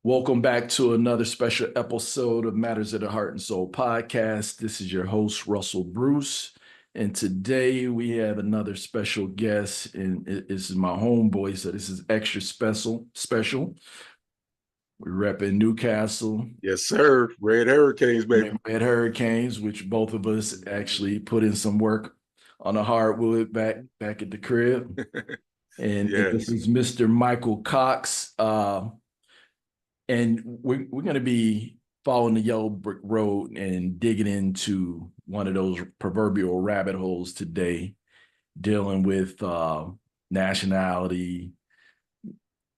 Welcome back to another special episode of Matters of the Heart and Soul podcast. This is your host, Russell Bruce. And today we have another special guest, and this is my homeboy, so this is extra special. We're repping Newcastle, Yes, sir. Red Hurricanes, baby. Red Hurricanes, which both of us actually put in some work on the hardwood back at the crib. And this Yes. is Mr. Michael Cox. And we're going to be following the yellow brick road and digging into one of those proverbial rabbit holes today, dealing with nationality,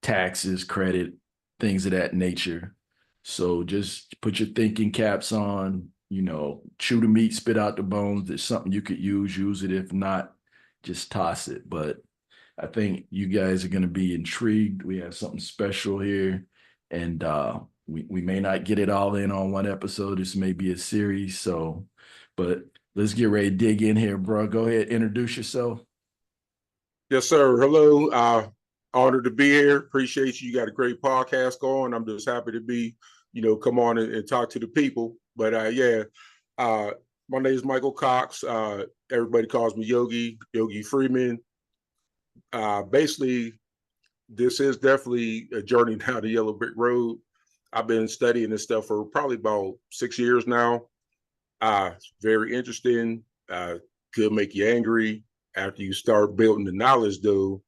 taxes, credit, things of that nature. So just put your thinking caps on, chew the meat, spit out the bones. There's something you could use it. If not, just toss it. But I think you guys are going to be intrigued. We have something special here, and we may not get it all in on one episode. This may be a series. So, but let's get ready to dig in here, bro. Go ahead, introduce yourself. Yes, sir. Hello. Honored to be here. Appreciate you. You got a great podcast going. I'm just happy to be, come on and talk to the people. But my name is Michael Cox. Everybody calls me Yogi Freeman. Basically, this is definitely a journey down the yellow brick road. I've been studying this stuff for probably about 6 years now. Very interesting. Could make you angry. After you start building the knowledge, though,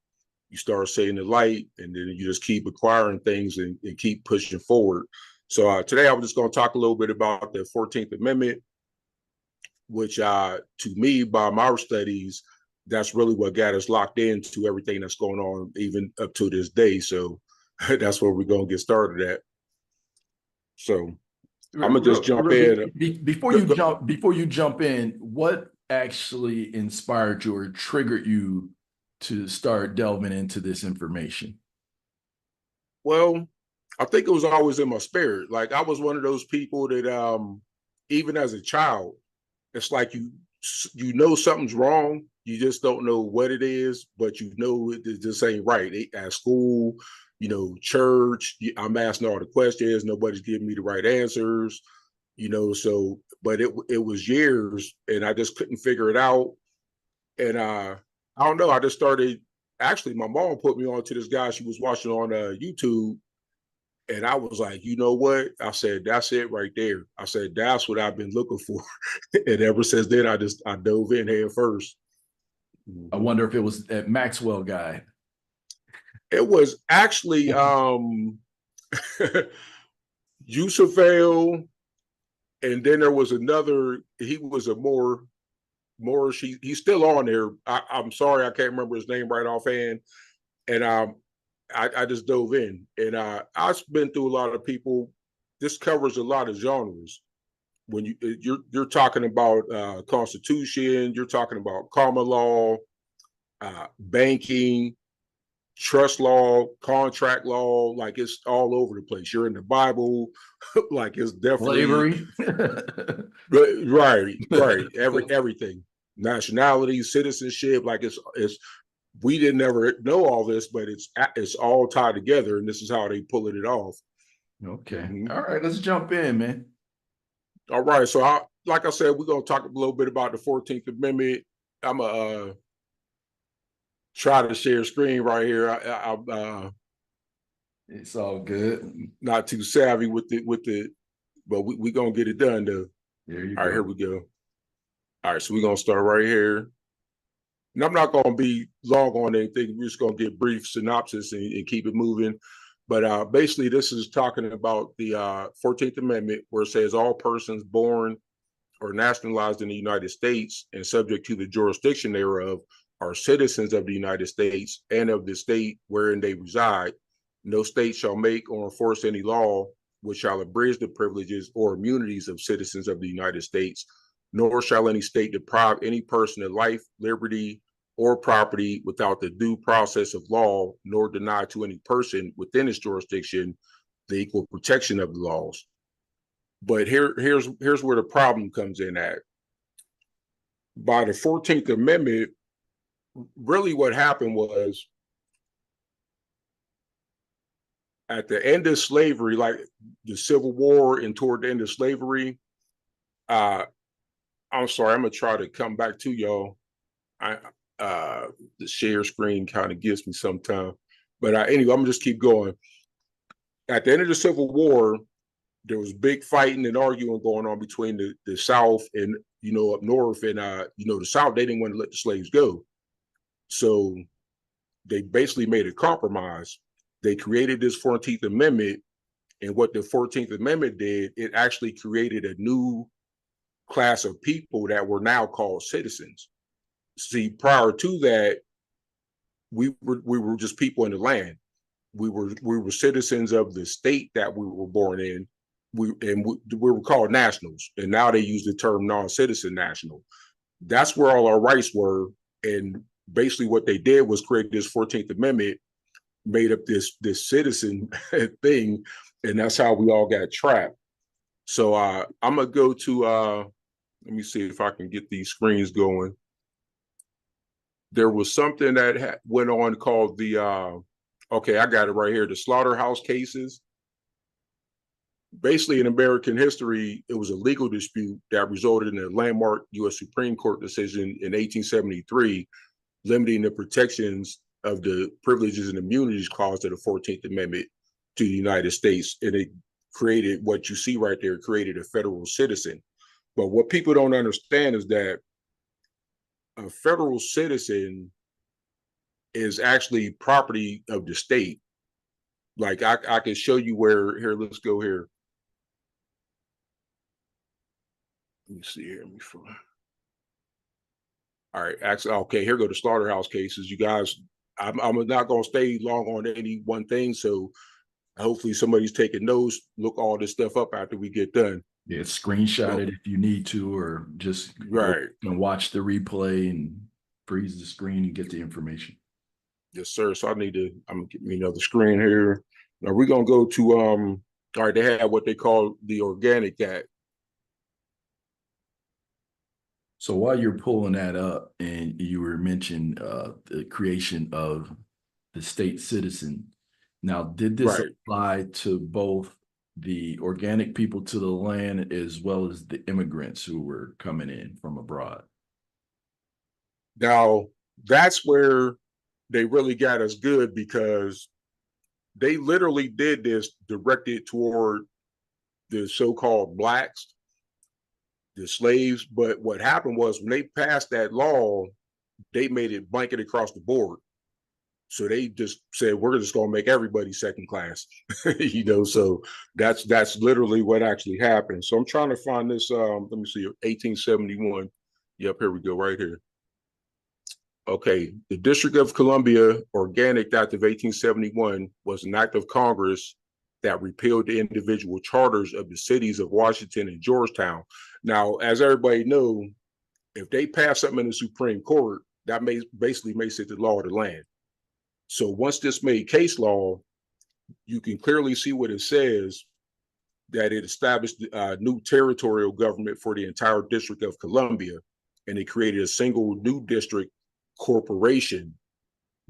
you start seeing the light, and then you just keep acquiring things and keep pushing forward. So today I'm just going to talk a little bit about the 14th Amendment, which to me, by my studies, that's really what got us locked into everything that's going on, even up to this day. So that's where we're going to get started at. So I'm gonna just jump in. Before you jump in, what actually inspired you or triggered you to start delving into this information? Well, I think it was always in my spirit. Like I was one of those people that even as a child, it's like you know something's wrong. You just don't know what it is, but you know it just ain't right. At school, church, I'm asking all the questions. Nobody's giving me the right answers. So but it was years, and I just couldn't figure it out. And I don't know. I just started. Actually, my mom put me on to this guy she was watching on YouTube, and I was like, you know what? I said, that's it right there. I said, that's what I've been looking for. And ever since then, I dove in head first. I wonder if it was that Maxwell guy. It was actually Yusufale, and then there was another. He was a more. He's still on there. I'm sorry, I can't remember his name right offhand. And I just dove in, and I've been through a lot of people. This covers a lot of genres. When you're talking about Constitution, you're talking about common law, banking, trust law, contract law. Like it's all over the place. You're in the Bible, like it's definitely Slavery. right. Everything, nationality, citizenship. Like it's we didn't ever know all this, but it's all tied together, and this is how they pulling it off. Okay. Mm-hmm. All right, let's jump in, man. All right. So like I said, we're gonna talk a little bit about the 14th Amendment. I'm a try to share screen right here. It's all good. Not too savvy with the, but we gonna get it done though. There you All go. right, here we go. All right, so we're gonna start right here. And I'm not gonna be long on anything. We're just gonna get brief synopsis and keep it moving. But basically, this is talking about the 14th Amendment, where it says all persons born or nationalized in the United States and subject to the jurisdiction thereof are citizens of the United States and of the state wherein they reside. No state shall make or enforce any law which shall abridge the privileges or immunities of citizens of the United States, nor shall any state deprive any person of life, liberty, or property without the due process of law, nor deny to any person within its jurisdiction the equal protection of the laws. But here's where the problem comes in at. By the 14th Amendment, really what happened was at the end of slavery, like the Civil War and toward the end of slavery, uh, I'm sorry, I'm gonna try to come back to y'all. I the share screen kind of gets me sometimes, but anyway, I'm gonna just keep going. At the end of the Civil War, there was big fighting and arguing going on between the South and up north, and the South, they didn't want to let the slaves go, so they basically made a compromise. They created this 14th Amendment, and what the 14th Amendment did, it actually created a new class of people that were now called citizens. See, prior to that, we were just people in the land. We were citizens of the state that we were born in. We were called nationals, and now they use the term non-citizen national. That's where all our rights were, and basically what they did was create this 14th Amendment, made up this citizen thing, and that's how we all got trapped. So I'm gonna go to let me see if I can get these screens going. There was something that went on called the okay, I got it right here, the slaughterhouse cases. Basically, in American history, it was a legal dispute that resulted in a landmark U.S. Supreme Court decision in 1873, limiting the protections of the privileges and immunities clause of the 14th Amendment to the United States. And it created what you see right there, created a federal citizen. But what people don't understand is that a federal citizen is actually property of the state. Like I can show you where, here, let's go here. Let me see here. All right, actually, okay, here go the slaughterhouse cases. You guys, I'm not going to stay long on any one thing, so hopefully somebody's taking notes. Look all this stuff up after we get done. Yeah, screenshot So, it if you need to, or just go right. and watch the replay and freeze the screen and get the information. Yes, sir. So I'm gonna get me another screen here. Now we're gonna go to all right, they have what they call the Organic Act. So while you're pulling that up, and you were mentioning the creation of the state citizen, now did this Right. apply to both the organic people to the land as well as the immigrants who were coming in from abroad? Now that's where they really got us good, because they literally did this directed toward the so-called blacks, the slaves. But what happened was when they passed that law, they made it blanket across the board. So they just said, we're just going to make everybody second class, so that's literally what actually happened. So I'm trying to find this, let me see, 1871. Yep, here we go, right here. Okay, the District of Columbia Organic Act of 1871 was an act of Congress that repealed the individual charters of the cities of Washington and Georgetown. Now, as everybody knows, if they pass something in the Supreme Court, that basically makes it the law of the land. So once this made case law, you can clearly see what it says, that it established a new territorial government for the entire District of Columbia, and it created a single new district corporation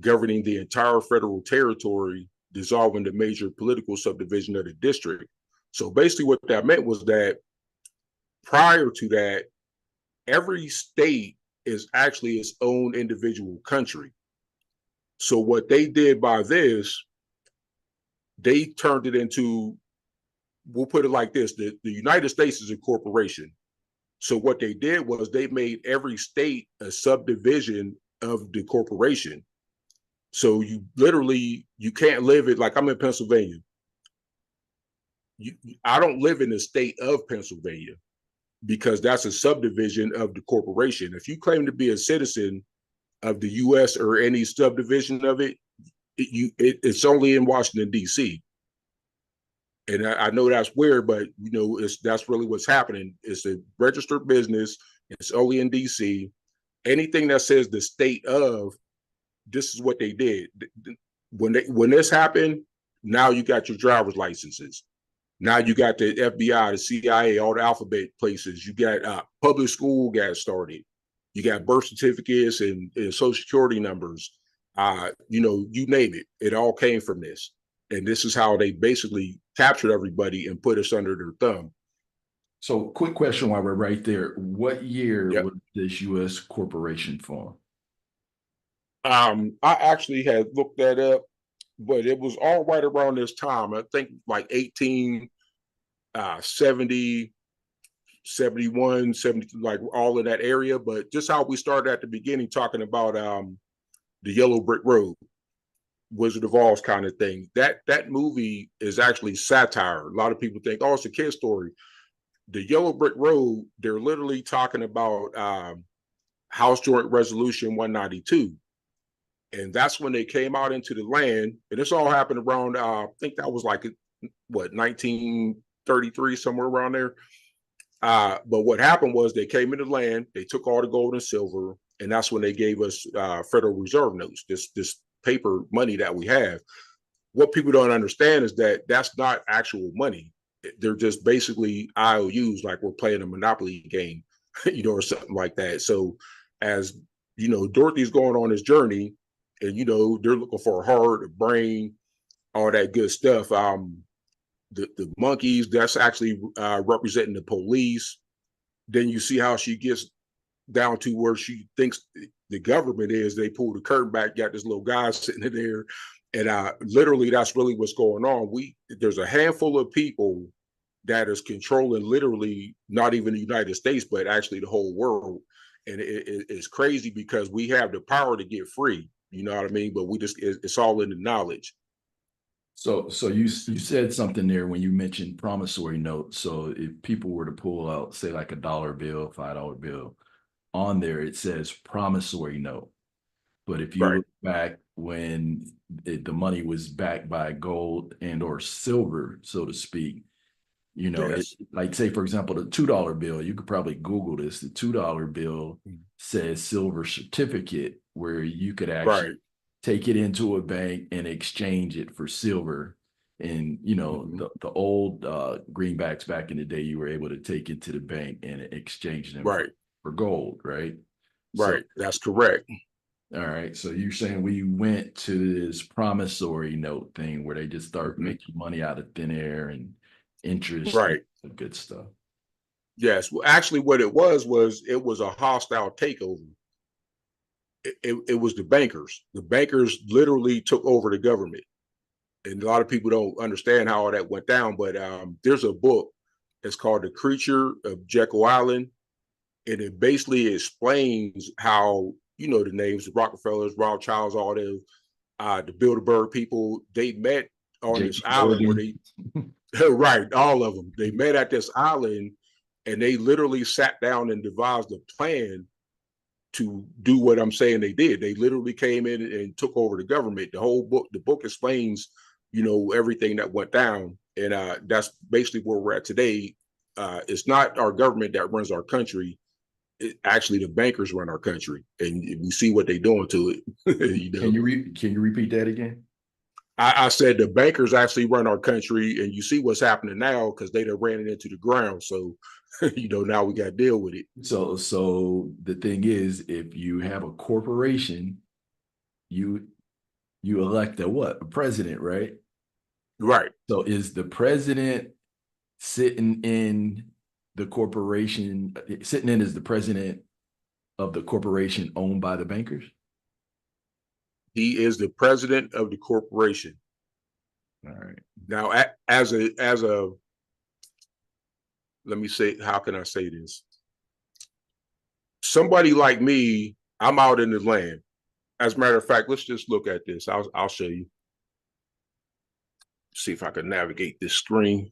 governing the entire federal territory, dissolving the major political subdivision of the district. So basically what that meant was that prior to that, every state is actually its own individual country. So what they did by this, they turned it into, we'll put it like this, the United States is a corporation. So what they did was they made every state a subdivision of the corporation. So you literally, you can't live it, like I'm in Pennsylvania. I don't live in the state of Pennsylvania, because that's a subdivision of the corporation. If you claim to be a citizen of the U.S. or any subdivision of it, it's only in Washington, D.C. And I know that's weird, but that's really what's happening. It's a registered business. It's only in D.C. Anything that says the state of, this is what they did. When this happened, now you got your driver's licenses. Now you got the FBI, the CIA, all the alphabet places. You got public school got started. You got birth certificates and social security numbers. You name it. It all came from this. And this is how they basically captured everybody and put us under their thumb. So, quick question while we're right there. What year Yep. was this U.S. corporation formed? I actually had looked that up, but it was all right around this time. I think like 1870, 71, 70, like all in that area. But just how we started at the beginning talking about the Yellow Brick Road, Wizard of Oz kind of thing. That movie is actually satire. A lot of people think, oh, it's a kid story. The Yellow Brick Road, they're literally talking about House Joint Resolution 192. And that's when they came out into the land. And this all happened around, I think that was like, what, 1933, somewhere around there. But what happened was they came into the land, they took all the gold and silver, and that's when they gave us Federal Reserve notes, this paper money that we have. What people don't understand is that that's not actual money. They're just basically IOUs, like we're playing a Monopoly game, or something like that. So as Dorothy's going on this journey, and they're looking for a heart, a brain, all that good stuff. The monkeys, that's actually representing the police. Then you see how she gets down to where she thinks the government is. They pull the curtain back, got this little guy sitting in there, and literally that's really what's going on. There's a handful of people that is controlling literally not even the United States, but actually the whole world. And it's crazy because we have the power to get free. You know what I mean? But it's all in the knowledge. So you said something there when you mentioned promissory note. So if people were to pull out, say like a dollar bill, $5 bill, on there it says promissory note. But if you Right. look back when the money was backed by gold and or silver, so to speak, it Yes. like say for example the $2 bill, you could probably Google this. The $2 bill says silver certificate, where you could actually Right. take it into a bank and exchange it for silver. And Mm-hmm. the old greenbacks back in the day, you were able to take it to the bank and exchange them Right. for gold, right? So Right. That's correct. all right. So you're saying we went to this promissory note thing where they just start Mm-hmm. making money out of thin air and interest Right. and good stuff. Yes. Well, actually, what it was it was a hostile takeover. It was the bankers. The bankers literally took over the government, and a lot of people don't understand how all that went down. But there's a book. It's called The Creature of Jekyll Island, and it basically explains how the names, the Rockefellers, Rothschilds, all the Bilderberg people, they met on this JP island where Morgan. they right, all of them. They met at this island, and they literally sat down and devised a plan to do what I'm saying they did. They literally came in and took over the government. The book explains, everything that went down. And that's basically where we're at today. It's not our government that runs our country. Actually, the bankers run our country, and we see what they're doing to it. Can you repeat that again? I said the bankers actually run our country, and you see what's happening now because they done ran it into the ground. So, now we got to deal with it. So the thing is, if you have a corporation, you you elect a what? A president, right? Right. So is the president sitting in the corporation, sitting in as the president of the corporation owned by the bankers? He is the president of the corporation. All right. Now, as a let me say, how can I say this? Somebody like me, I'm out in the land. As a matter of fact, let's just look at this. I'll show you. See if I can navigate this screen.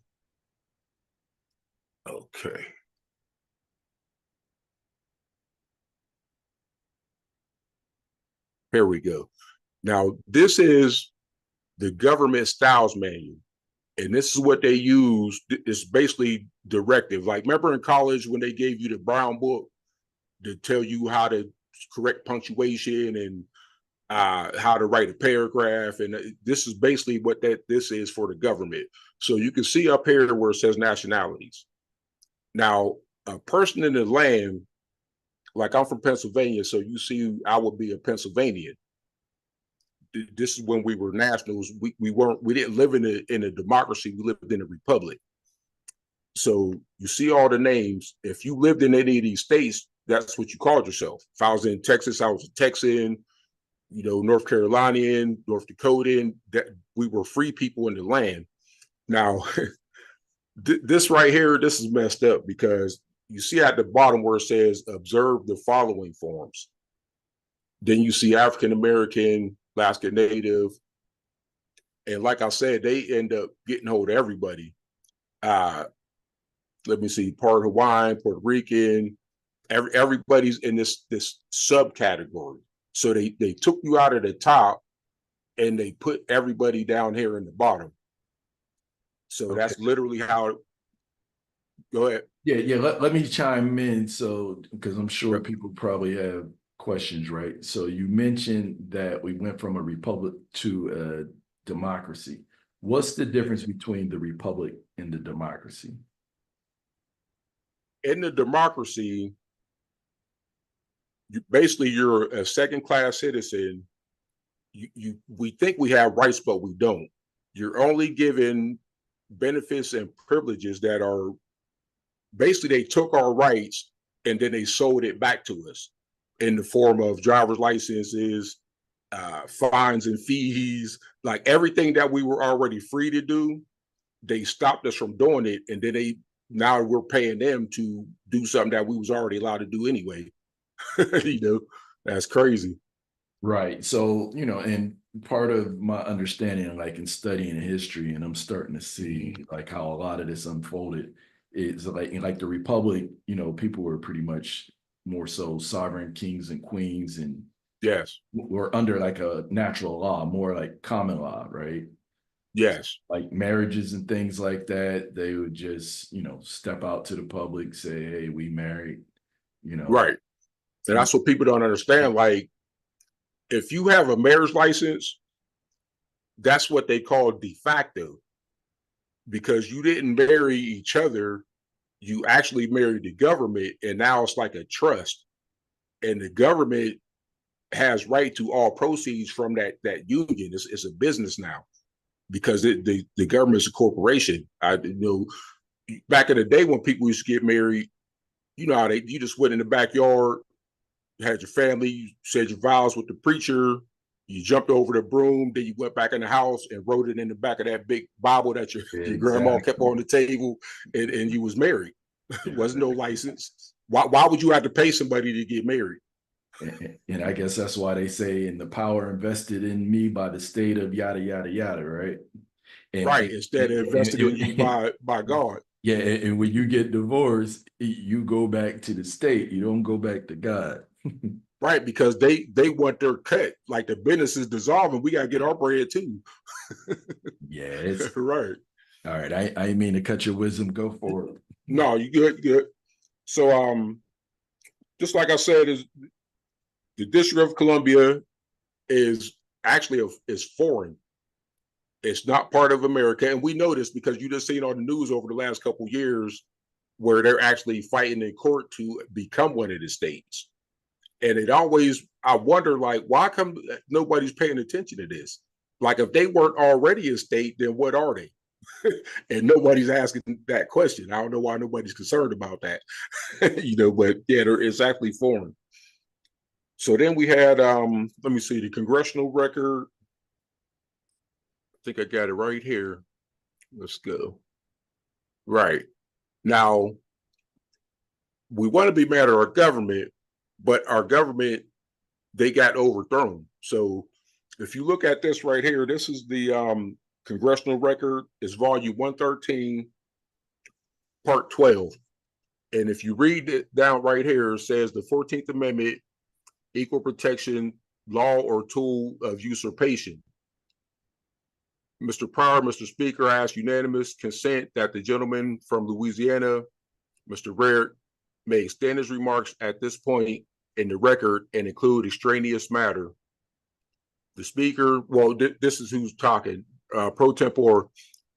Okay. Here we go. Now, this is the government styles manual. And this is what they use. It's basically directive. Like, remember in college when they gave you the brown book to tell you how to correct punctuation and how to write a paragraph. And this is basically what this is for the government. So you can see up here where it says nationalities. Now, a person in the land, like I'm from Pennsylvania, so you see I would be a Pennsylvanian. this is when we were nationals. We didn't live in a democracy. We lived in a republic. So you see all the names. If you lived in any of these states, that's what you called yourself. If I was in Texas, I was a Texan. North Carolinian, North Dakotan. That we were free people in the land. Now, this right here, this is messed up because you see at the bottom where it says observe the following forms. Then you see African American, Alaska Native, and like I said, they end up getting hold of everybody. Let me see, part Hawaiian, Puerto Rican, everybody's in this subcategory. So they took you out of the top and they put everybody down here in the bottom. So okay. That's literally how it, go ahead. Yeah. Let me chime in. So, because I'm sure people probably have questions, right? So you mentioned that we went from a republic to a democracy. What's the difference between the republic and the democracy? In the democracy, you're a second-class citizen. We think we have rights, but we don't. You're only given benefits and privileges that are basically, they took our rights and then they sold it back to us in the form of driver's licenses, fines and fees, like everything that we were already free to do. They stopped us from doing it, and then now we're paying them to do something that we was already allowed to do anyway. That's crazy. Right. So, and part of my understanding, like in studying history, and I'm starting to see like how a lot of this unfolded is like the Republic, people were pretty much more so sovereign kings and queens, and yes, were under like a natural law, more like common law, right? Yes. Like marriages and things like that, they would just, step out to the public, say, hey, we married, Right. And that's what people don't understand. Like, if you have a marriage license, that's what they call de facto, because you didn't marry each other. You actually married the government, and now it's like a trust. And the government has right to all proceeds from that union. It's a business now, because the government's a corporation. Back in the day when people used to get married, how you just went in the backyard, had your family, you said your vows with the preacher, you jumped over the broom, then you went back in the house and wrote it in the back of that big Bible that your grandma kept on the table, and you was married. There was no license. Why would you have to pay somebody to get married? And I guess that's why they say, in the power invested in me by the state of yada, yada, yada, right? Right, instead of invested in you by God. Yeah, and when you get divorced, you go back to the state. You don't go back to God. Right, because they want their cut. Like, the business is dissolving. We got to get our bread too. Yeah, it's right. All right, I didn't mean to cut your wisdom. Go for it. No, you good. So, just like I said, is the District of Columbia is actually is foreign. It's not part of America, and we know this because you just seen on the news over the last couple of years where they're actually fighting in court to become one of the states. And I wonder, like, why come nobody's paying attention to this? Like, if they weren't already a state, then what are they? And nobody's asking that question. I don't know why nobody's concerned about that. But yeah, it's actually foreign. So then we had, let me see, the congressional record. I think I got it right here. Let's go. Right. Now, we want to be mad at our government, but our government, they got overthrown. So if you look at this right here, this is the congressional record. It's volume 113, part 12. And if you read it down right here, it says the 14th Amendment, equal protection, law or tool of usurpation. Mr. Pryor, Mr. Speaker, I ask unanimous consent that the gentleman from Louisiana, Mr. Rare, may extend his remarks at this point in the record and include extraneous matter. The Speaker, well, this is who's talking, pro tempore.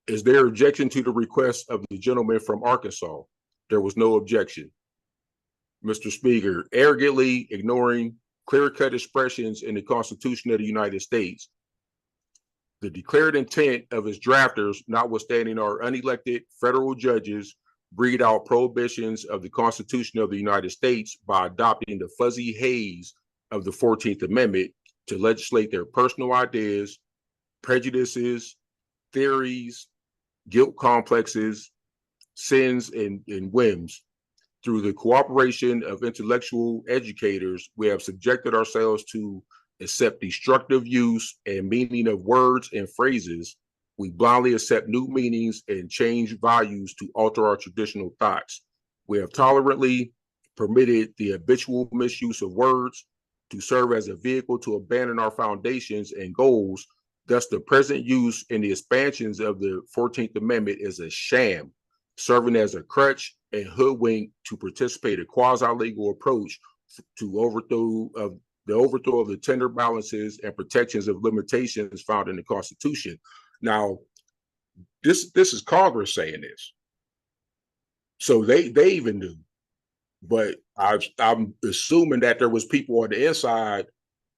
Is there objection to the request of the gentleman from Arkansas? There was no objection. Mr. Speaker, arrogantly ignoring clear-cut expressions in the Constitution of the United States, the declared intent of its drafters, notwithstanding our unelected federal judges, breed out prohibitions of the Constitution of the United States by adopting the fuzzy haze of the 14th Amendment to legislate their personal ideas, prejudices, theories, guilt complexes, sins, and whims. Through the cooperation of intellectual educators, we have subjected ourselves to accept destructive use and meaning of words and phrases. We blindly accept new meanings and change values to alter our traditional thoughts. We have tolerantly permitted the habitual misuse of words to serve as a vehicle to abandon our foundations and goals. Thus, the present use and the expansions of the 14th Amendment is a sham, serving as a crutch and hoodwink to participate a quasi-legal approach to overthrow of the tender balances and protections of limitations found in the Constitution. Now, this is Congress saying this, so they even knew. But I'm assuming that there was people on the inside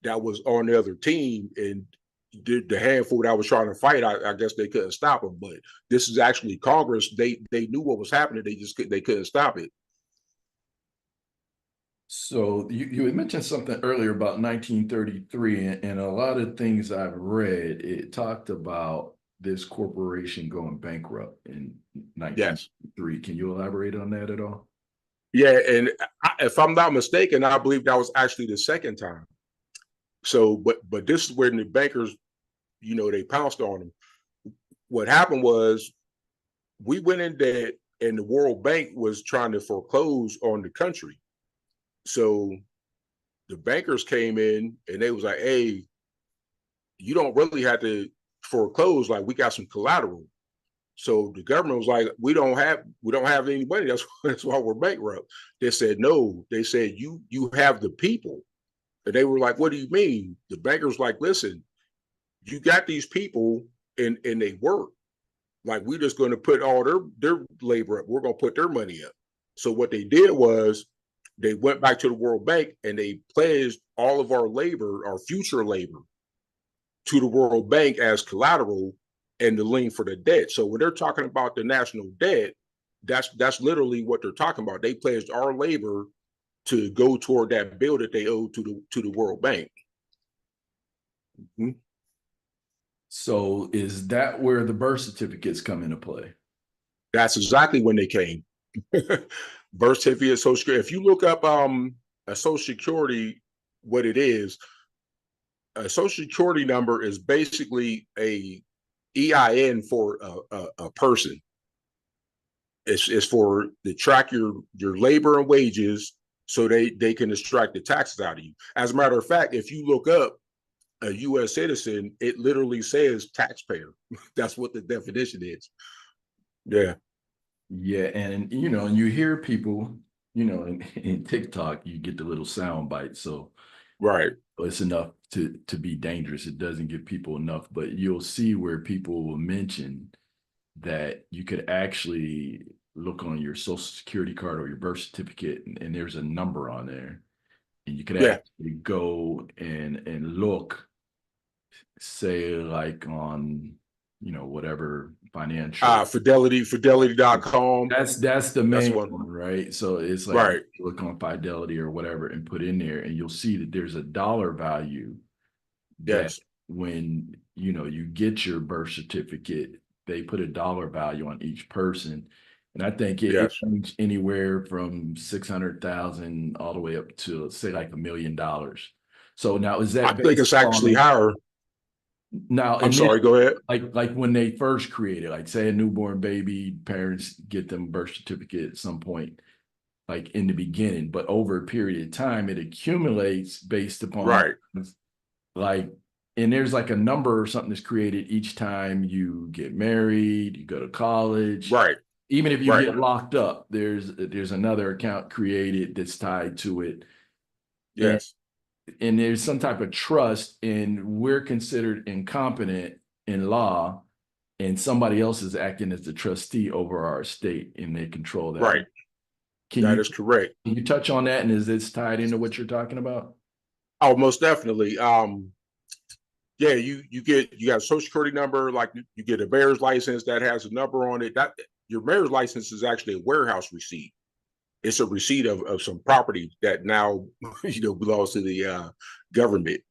that was on the other team, and the handful that was trying to fight, I guess they couldn't stop them. But this is actually Congress. They knew what was happening. They couldn't stop it. So you had mentioned something earlier about 1933, and a lot of things I've read, it talked about this corporation going bankrupt in Yes. 1933. Can you elaborate on that at all? Yeah, and if I'm not mistaken, I believe that was actually the second time. So, but this is where the bankers, they pounced on them. What happened was we went in debt, and the World Bank was trying to foreclose on the country. So the bankers came in and they was like, "Hey, you don't really have to foreclose. Like, we got some collateral." So the government was like, "We don't have any money. That's why we're bankrupt." They said, "No." They said, "You have the people." And they were like, "What do you mean?" The bankers like, "Listen, you got these people and they work. Like, we're just going to put all their labor up. We're going to put their money up." So what they did was they went back to the World Bank and they pledged all of our labor, our future labor, to the World Bank as collateral and the lien for the debt. So when they're talking about the national debt, that's literally what they're talking about. They pledged our labor to go toward that bill that they owe to the World Bank. Mm-hmm. So is that where the birth certificates come into play? That's exactly when they came. Birth certificate, Social Security. If you look up a Social Security, what it is, a Social Security number is basically a EIN for a person. It's for to track your labor and wages, so they can extract the taxes out of you. As a matter of fact, if you look up a U.S. citizen, it literally says taxpayer. That's what the definition is. Yeah. Yeah, and and you hear people, in TikTok, you get the little sound bite. So Right. it's enough to be dangerous. It doesn't give people enough, but you'll see where people will mention that you could actually look on your social security card or your birth certificate, and there's a number on there, and you could Yeah. actually go and look, say like on whatever financial. Fidelity.com. That's the That's main one. one, right? So it's like Right. look on Fidelity or whatever and put in there, and you'll see that there's a dollar value that Yes. when you get your birth certificate, they put a dollar value on each person. And I think it Yes. ranges anywhere from 600,000 all the way up to say like $1 million. So now is I that think based it's actually on higher. now I'm sorry, go initially, ahead. like when they first created, like say a newborn baby, parents get them birth certificate at some point, like in the beginning, but over a period of time, it accumulates based upon Right. like, and there's like a number or something that's created each time you get married, you go to college, Right. even if you Right. get locked up, there's another account created that's tied to it. And Yes. and there's some type of trust, and we're considered incompetent in law, and somebody else is acting as the trustee over our estate, and they control that. Right. Can That you is correct. can you touch on that? And is this tied into what you're talking about? Oh, most definitely. Yeah, you got a social security number, like you get a mayor's license that has a number on it. That your mayor's license is actually a warehouse receipt. It's a receipt of some property that now belongs to the government.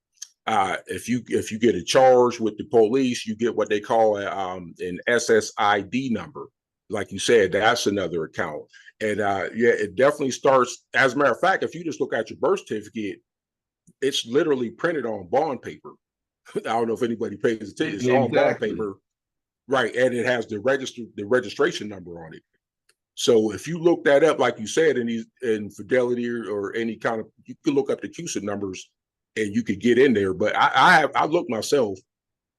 If you get a charge with the police, you get what they call an SSID number. Like you said, that's another account. And yeah, it definitely starts. As a matter of fact, if you just look at your birth certificate, it's literally printed on bond paper. I don't know if anybody pays attention. It's on bond Exactly. paper, right? And it has the registration number on it. So if you look that up, like you said, in Fidelity or any kind of, you can look up the CUSIP numbers and you could get in there. But I looked myself.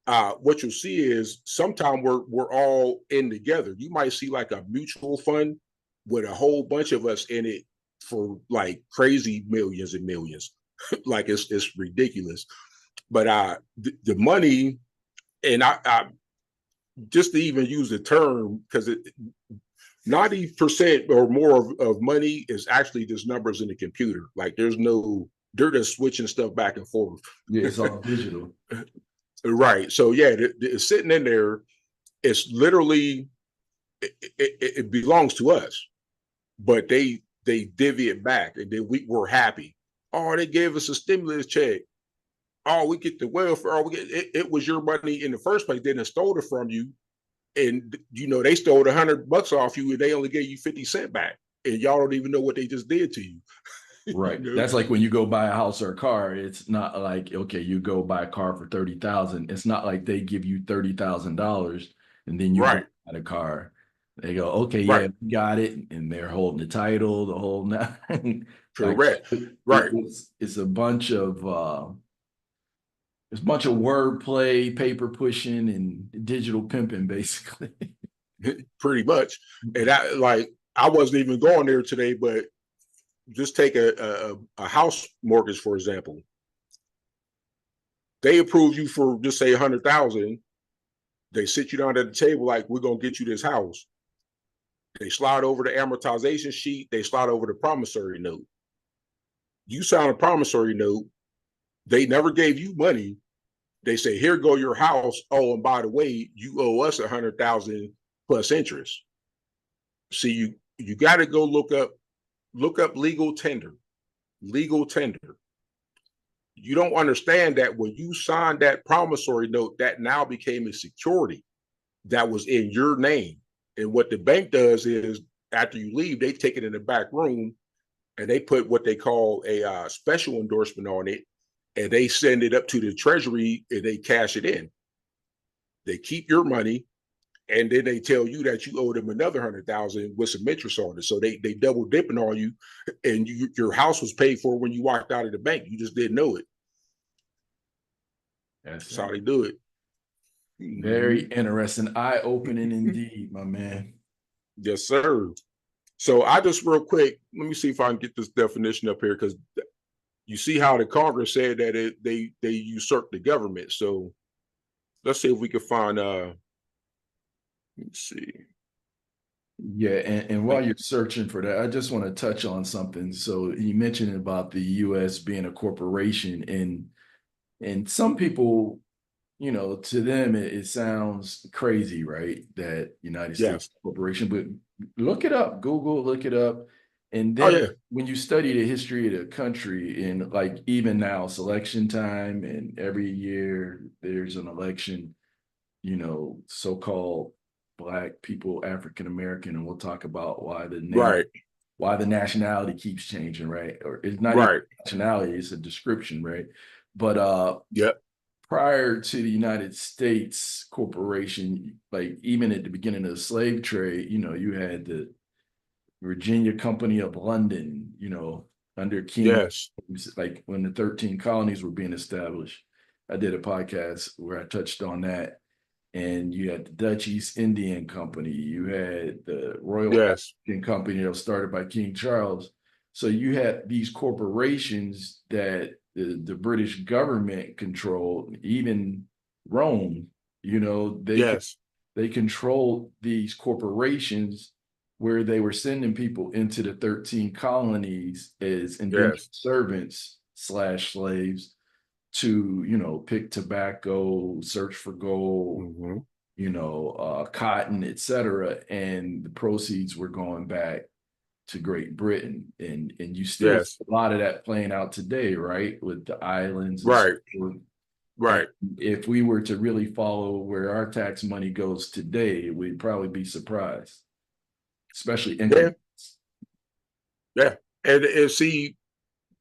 What you'll see is sometimes we're all in together. You might see like a mutual fund with a whole bunch of us in it for like crazy millions and millions. Like it's ridiculous. But the money, and I just to even use the term, because 90% or more of money is actually just numbers in the computer. Like they're just switching stuff back and forth. Yeah, it's all digital. Right. So yeah, it's sitting in there. It's literally it belongs to us, but they divvy it back, and then we're happy. Oh, they gave us a stimulus check. Oh, we get the welfare. Oh, it was your money in the first place. They didn't stole it from you, and they stole $100 off you, and they only gave you 50 cents back, and y'all don't even know what they just did to you. Right. That's like when you go buy a house or a car. It's not like, okay, you go buy a car for 30,000. It's not like they give you $30,000 and then you go Right, buy the car. They go, okay, yeah, right, we got it, and they're holding the title, the whole nine. Like correct, right. it's a bunch of wordplay, paper pushing, and digital pimping, basically. Pretty much. And I wasn't even going there today, but just take a house mortgage, for example. They approve you for just say 100,000. They sit you down at the table like, we're gonna get you this house. They slide over the amortization sheet. They slide over the promissory note. You sign a promissory note. They never gave you money. They say, here go your house. Oh, and by the way, you owe us 100,000 plus interest. See, you got to go look up legal tender. Legal tender. You don't understand that when you signed that promissory note, that now became a security that was in your name. And what the bank does is, after you leave, they take it in the back room and they put what they call a special endorsement on it, and they send it up to the treasury and they cash it in. They keep your money, and then they tell you that you owe them another 100,000 with some interest on it. So they double dipping on you, and your house was paid for when you walked out of the bank. You just didn't know it. That's That's how it. they do it. Very Mm-hmm. interesting, eye-opening indeed, my man. Yes, sir. So I just real quick, let me see if I can get this definition up here, because you see how the Congress said that they usurped the government. So let's see if we can find let's see. Yeah, and while you're searching for that, I just want to touch on something. So you mentioned about the US being a corporation, and some people, to them it sounds crazy, right? That United States Yes. corporation, but look it up, Google, look it up. And Oh then yeah. when you study the history of the country, and like even now, selection time, and every year there's an election, so-called Black people, African American, and we'll talk about why the name, Right. why the nationality keeps changing, right? Or it's not even Right. nationality, it's a description, right? But Yep. prior to the United States corporation, like even at the beginning of the slave trade, you had the Virginia Company of London, under King, Yes. like when the 13 colonies were being established. I did a podcast where I touched on that. And you had the Dutch East Indian Company, you had the Royal Yes. African Company that was started by King Charles. So you had these corporations that the British government controlled, even Rome, Yes. they controlled these corporations where they were sending people into the 13 colonies as indentured Yes. servants slash slaves. to, pick tobacco, search for gold, Hmm. cotton, etc. And the proceeds were going back to Great Britain. And you still see Yes. a lot of that playing out today, right? With the islands and so Right. forth. And Right. if we were to really follow where our tax money goes today, we'd probably be surprised, especially Yeah. income. Yeah. And see,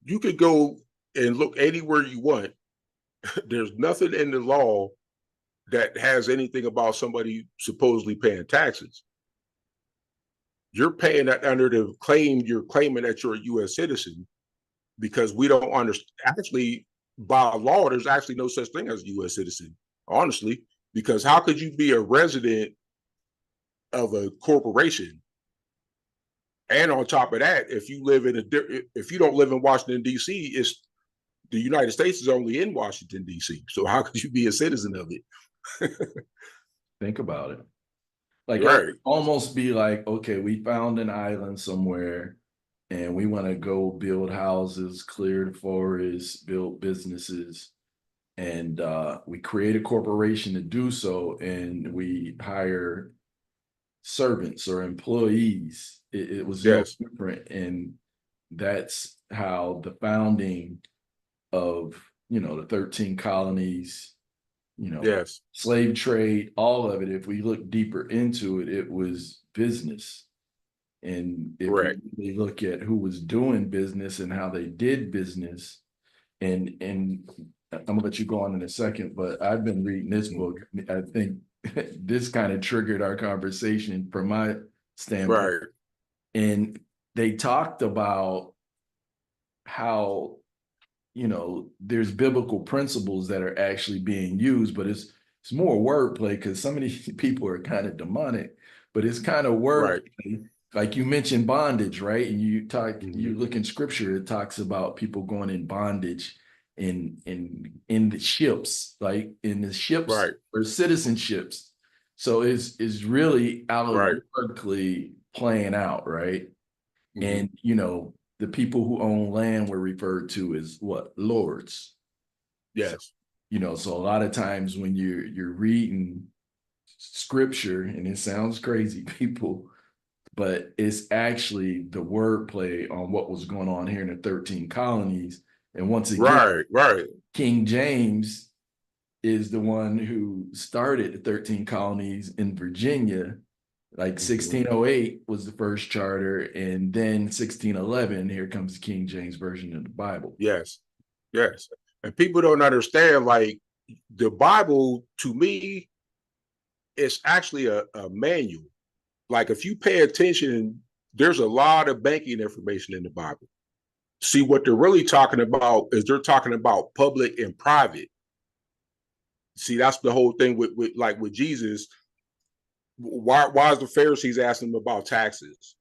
you could go and look anywhere you want. There's nothing in the law that has anything about somebody supposedly paying taxes. You're paying that under the claim you're claiming that you're a U.S. citizen because we don't understand. Actually, by law, there's actually no such thing as a U.S. citizen, honestly, because how could you be a resident of a corporation? And on top of that, if you don't live in Washington D.C., it's the United States is only in Washington D.C. So how could you be a citizen of it? Think about it. Like it would Right. almost be like, okay, we found an island somewhere and we want to go build houses, clear the forest, build businesses. And we create a corporation to do so, and we hire servants or employees. It was no Yes. different. And that's how the founding of, the 13 colonies, Yes. slave trade, all of it, if we look deeper into it, it was business. And if we Correct. really look at who was doing business and how they did business, and I'm gonna let you go on in a second, but I've been reading this book. I think this kind of triggered our conversation from my standpoint. Right. And they talked about how, there's biblical principles that are actually being used, but it's more wordplay because some of these people are kind of demonic, but it's kind of Right. wordplay. Like you mentioned bondage, right? And Hmm. you look in scripture, it talks about people going in bondage in the ships, like in the ships Right. or citizenships. So it's really Right. allegorically playing out, right? Hmm. And the people who own land were referred to as what? Lords. So, Yes. so a lot of times when you're reading scripture, and it sounds crazy, people, but it's actually the wordplay on what was going on here in the 13 colonies. And once again, Right. Right. King James is the one who started the 13 colonies in Virginia. Like Hmm. 1608 was the first charter, and then 1611, here comes the King James Version of the Bible. Yes. Yes. And people don't understand, like, the Bible, to me, it's actually a manual. Like, if you pay attention, there's a lot of banking information in the Bible. See, what they're really talking about is they're talking about public and private. See, that's the whole thing with like with Jesus. Why is the Pharisees asking him about taxes?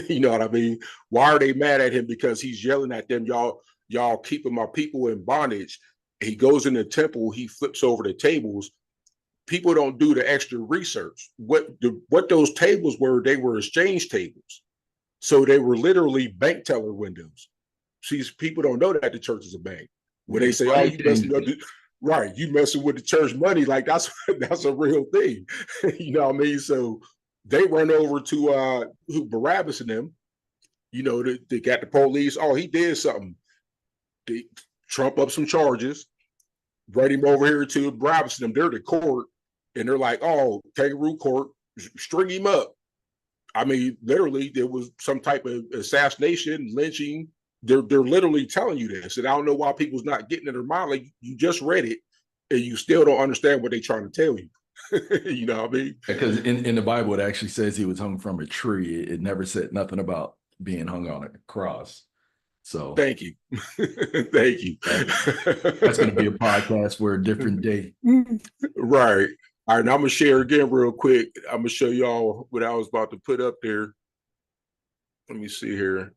You know what I mean? Why are they mad at him? Because he's yelling at them, y'all keeping my people in bondage. He goes in the temple, he flips over the tables. People don't do the extra research. What those tables were, they were exchange tables. So they were literally bank teller windows. See, people don't know that the church is a bank. When they It's say, "Oh, money you messing up," changers. right? You messing with the church money, like that's a real thing. You know what I mean? So they run over to Barabbas and them. They got the police. Oh, he did something. They trump up some charges, bring him over here to Barabbas and them. They're the court, and they're like, "Oh, kangaroo court, string him up." I mean, literally, there was some type of assassination, lynching. They're literally telling you this, and I don't know why people's not getting in their mind. Like, you just read it, and you still don't understand what they're trying to tell you. You know what I mean? Because in the Bible, it actually says he was hung from a tree. It never said nothing about being hung on a cross. So Thank you, thank you. that's going to be a podcast for a different day. Right. All right. Now I'm gonna share again real quick. I'm gonna show y'all what I was about to put up there. Let me see here.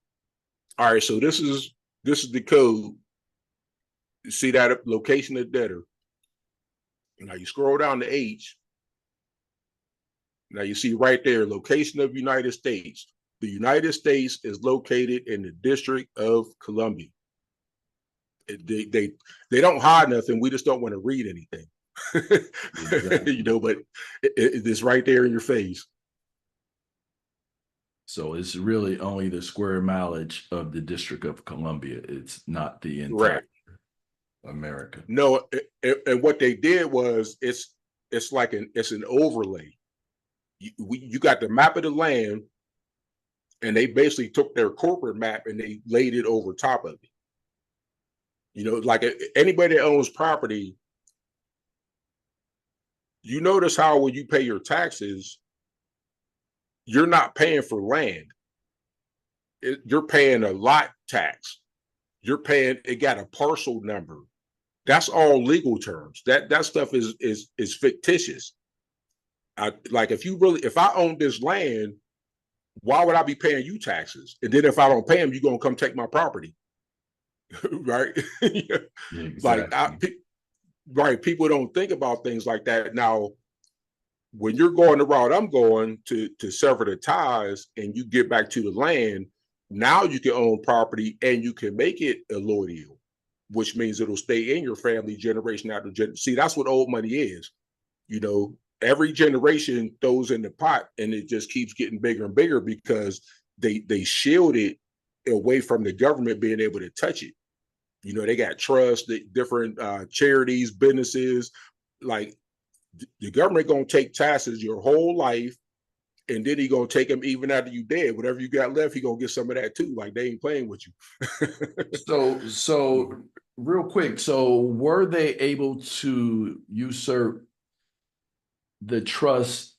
All right. So this is the code. You see that location of debtor. Now you scroll down to H. Now you see right there, location of United States. The United States is located in the District of Columbia. They don't hide nothing. We just don't want to read anything. Exactly. But it's right there in your face. So it's really only the square mileage of the District of Columbia. It's not the entire Right. America. No, and what they did was it's like it's an overlay. You got the map of the land, and they basically took their corporate map and they laid it over top of it. Like anybody that owns property, you notice how when you pay your taxes, you're not paying for land. You're paying a lot tax. You're paying, it got a parcel number. That's all legal terms. That stuff is fictitious. Like if I own this land, why would I be paying you taxes? And then if I don't pay them, you're gonna come take my property, right? Yeah, like exactly. right, people don't think about things like that. Now, when you're going the route I'm going to sever the ties and you get back to the land, now you can own property and you can make it allodial, which means it'll stay in your family generation after generation. See, that's what old money is. Every generation throws in the pot and it just keeps getting bigger and bigger because they shield it away from the government being able to touch it. They got trust, different charities, businesses. Like the government gonna take taxes your whole life, and then he gonna take them even after you dead. Whatever you got left, he gonna get some of that too. Like they ain't playing with you. So real quick, so were they able to usurp the trust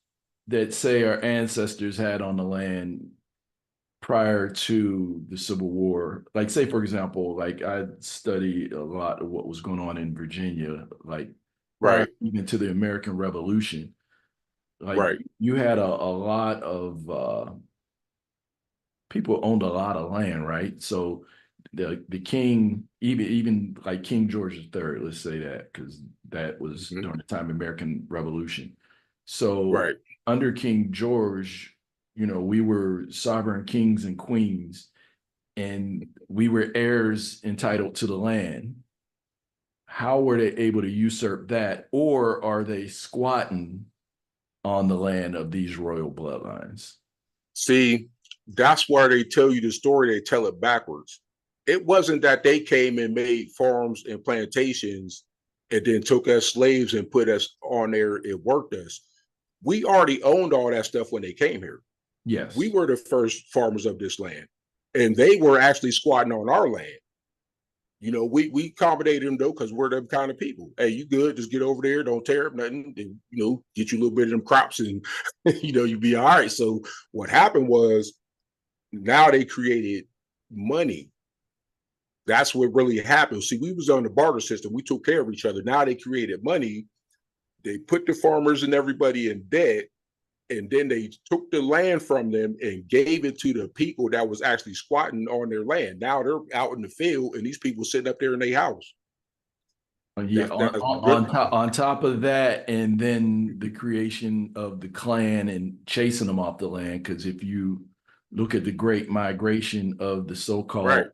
that, say, our ancestors had on the land prior to the Civil War? Like, say, for example, like I studied a lot of what was going on in Virginia, like prior Right, even to the American Revolution. Like right. you had a lot of people owned a lot of land, right? So the king, even like King George III, let's say that, because that was Mhm. during the time of American Revolution. So Right, under King George, we were sovereign kings and queens, and we were heirs entitled to the land. How were they able to usurp that, or are they squatting on the land of these royal bloodlines? see, that's why they tell you the story. They tell it backwards. It wasn't that they came and made farms and plantations and then took us slaves and put us on there and worked us. We already owned all that stuff when they came here. We Yes. were the first farmers of this land, and they were actually squatting on our land. We accommodated them though because we're them kind of people. Hey, you good? Just get over there. Don't tear up nothing. And, get you a little bit of them crops, and you be all right. So what happened was now they created money. That's what really happened. See, we was on the barter system. We took care of each other. Now they created money. They put the farmers and everybody in debt, and then they took the land from them and gave it to the people that was actually squatting on their land. Now they're out in the field, and these people sitting up there in their house. Yeah, That's really on top of that, and then the creation of the Klan and chasing them off the land. Because if you look at the Great Migration of the right. so-called,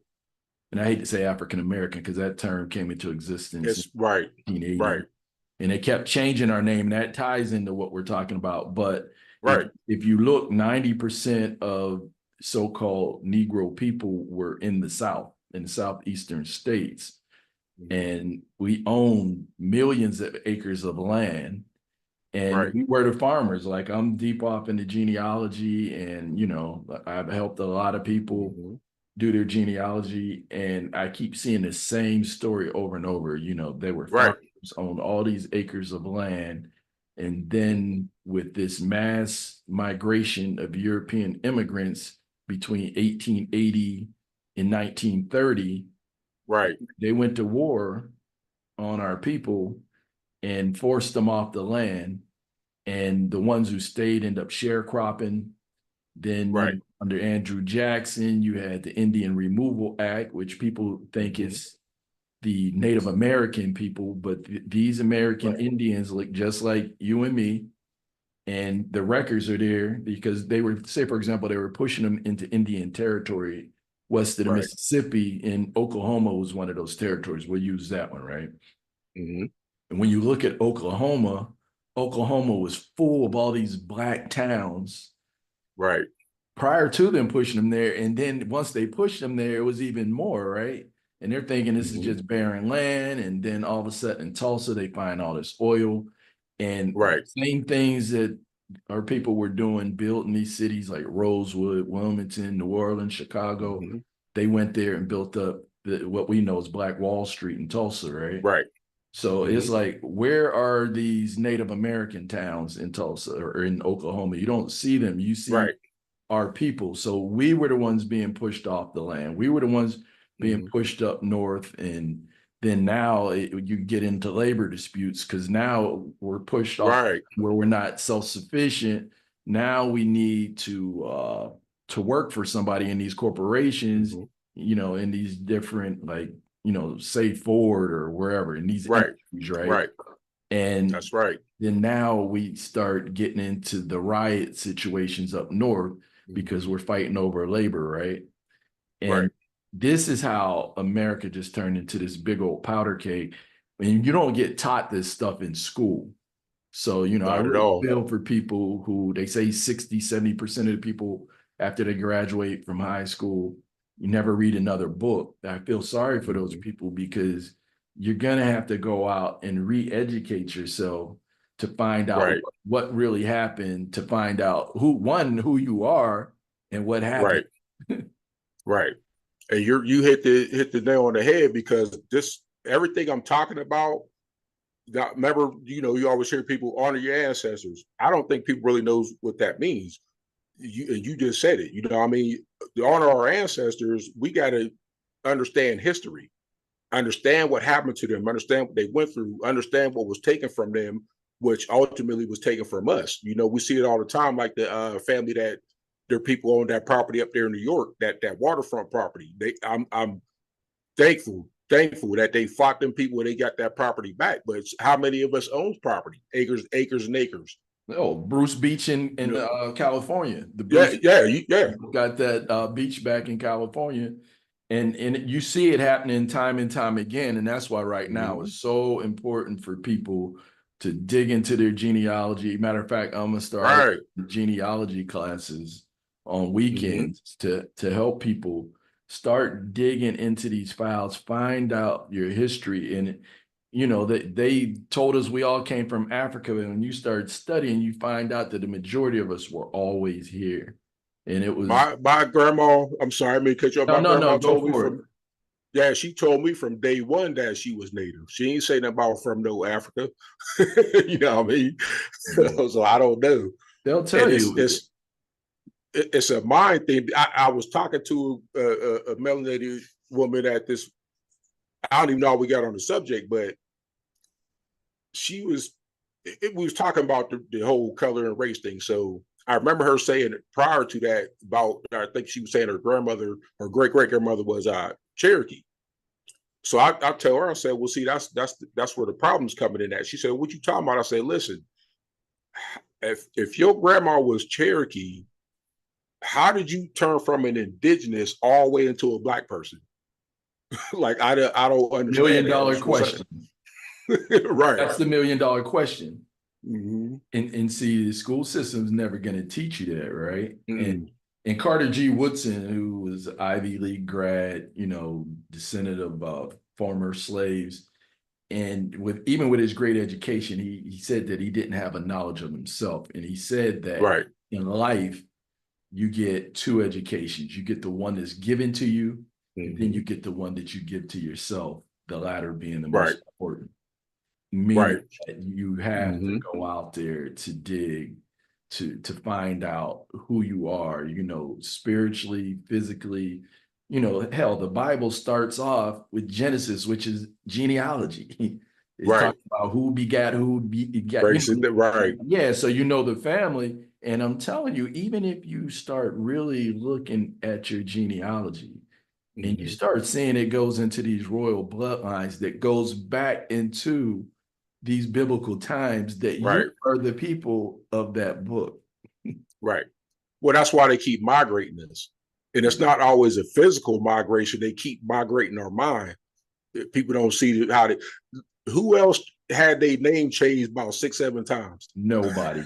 and I hate to say African American because that term came into existence in It's right, 1980, right, and they kept changing our name. That ties into what we're talking about. But if right. if you look, 90% of so-called Negro people were in the South, in the southeastern states, Mhm. and we own millions of acres of land, and Right. we were the farmers. Like, I'm deep off into genealogy, and I've helped a lot of people Mhm. do their genealogy, and I keep seeing the same story over and over. They were Right. farmers, owned all these acres of land, and then with this mass migration of European immigrants between 1880 and 1930, Right. they went to war on our people and forced them off the land. And the ones who stayed end up sharecropping. Then, Right. under Andrew Jackson, you had the Indian Removal Act, which people think Mhm. is the Native American people, but these American Right. Indians look just like you and me. And the records are there because they were, say, for example, they were pushing them into Indian territory west of the Right. Mississippi, and Oklahoma was one of those territories. We'll use that one, right? Mm-hmm. And when you look at Oklahoma, Oklahoma was full of all these black towns Right. prior to them pushing them there. And then once they pushed them there, it was even more, right? And they're thinking this is Mm-hmm. just barren land. And then all of a sudden in Tulsa, they find all this oil and Right. same things that our people were doing, building these cities like Rosewood, Wilmington, New Orleans, Chicago. Mm-hmm. They went there and built up what we know as Black Wall Street in Tulsa, right? Right. So Mm-hmm. it's like, where are these Native American towns in Tulsa or in Oklahoma? You don't see them. You see Right. our people. So we were the ones being pushed off the land. We were the ones being Mm-hmm. pushed up north. And then now you get into labor disputes because now we're pushed off Right. where we're not self-sufficient. Now we need to work for somebody in these corporations, Mm-hmm. in these different like, say Ford or wherever in these Right. industries, right? Right. And That's right. then now we start getting into the riot situations up north because Mm-hmm. we're fighting over labor, right? Right. And this is how America just turned into this big old powder keg. And you don't get taught this stuff in school. So, I Not at really all. feel for people who they say 60, 70% of the people after they graduate from high school, you never read another book. I feel sorry for those Mm-hmm. people because you're going to have to go out and re-educate yourself to find out Right. what really happened, to find out who you are and what happened. Right. Right. And you hit the nail on the head because this everything I'm talking about. Remember, you always hear people honor your ancestors. I don't think people really knows what that means. You just said it. I mean, to honor our ancestors, we got to understand history, understand what happened to them, understand what they went through, understand what was taken from them, which ultimately was taken from us. We see it all the time, like the family that their people own that property up there in New York, that waterfront property. I'm thankful that they fought them people and they got that property back. But how many of us owns property? Acres, acres, and acres. Oh, Bruce Beach in California. The Yeah, Bruce yeah, yeah. got that beach back in California, and you see it happening time and time again. And that's why right now Mm-hmm. it's so important for people to dig into their genealogy. Matter of fact, I'm gonna start Right. genealogy classes on Mm-hmm. weekends to help people start digging into these files, find out your history. And that they told us we all came from Africa, and when you start studying, you find out that the majority of us were always here. And it was My grandma, I'm sorry, I mean cut you off. no, My no, no, grandma go told me for it. from yeah, she told me from day one that she was native. She ain't say nothing about from no Africa. You know what I mean? So I don't know. They'll And tell you. it's a mind thing. I was talking to a melanated woman at this. I don't even know how we got on the subject, but she was. We was talking about the whole color and race thing. So I remember her saying prior to that about. I think she was saying her grandmother, her great grandmother was Cherokee. So I tell her, I said, well, see, that's where the problem's coming in at. She said, what you talking about? I said, listen, if your grandma was Cherokee, how did you turn from an indigenous all the way into a black person? Like I don't understand Million that. dollar She was question. like, right. That's the $1 million question. Mm-hmm. And see, the school system's never going to teach you that, right? Mm-hmm. And Carter G. Woodson, who was Ivy League grad, descendant of former slaves, and even with his great education, he said that he didn't have a knowledge of himself, and he said that Right. in life you get two educations. You get the one that's given to you, and then Mm-hmm. you get the one that you give to yourself. The latter being the Right. most important, meaning Right. that you have to Mm-hmm. go out there to dig to find out who you are, spiritually, physically. Hell, the Bible starts off with Genesis, which is genealogy. It Right. talks about who begat who begat, Right. Right. yeah, so the family. And I'm telling you, even if you start really looking at your genealogy, and you Mm-hmm. start seeing it goes into these royal bloodlines that goes back into these biblical times, that you Right. are the people of that book. Right. Well, that's why they keep migrating us. And it's not always a physical migration. They keep migrating our mind. People don't see how they, who else had their name changed about 6, 7 times? Nobody.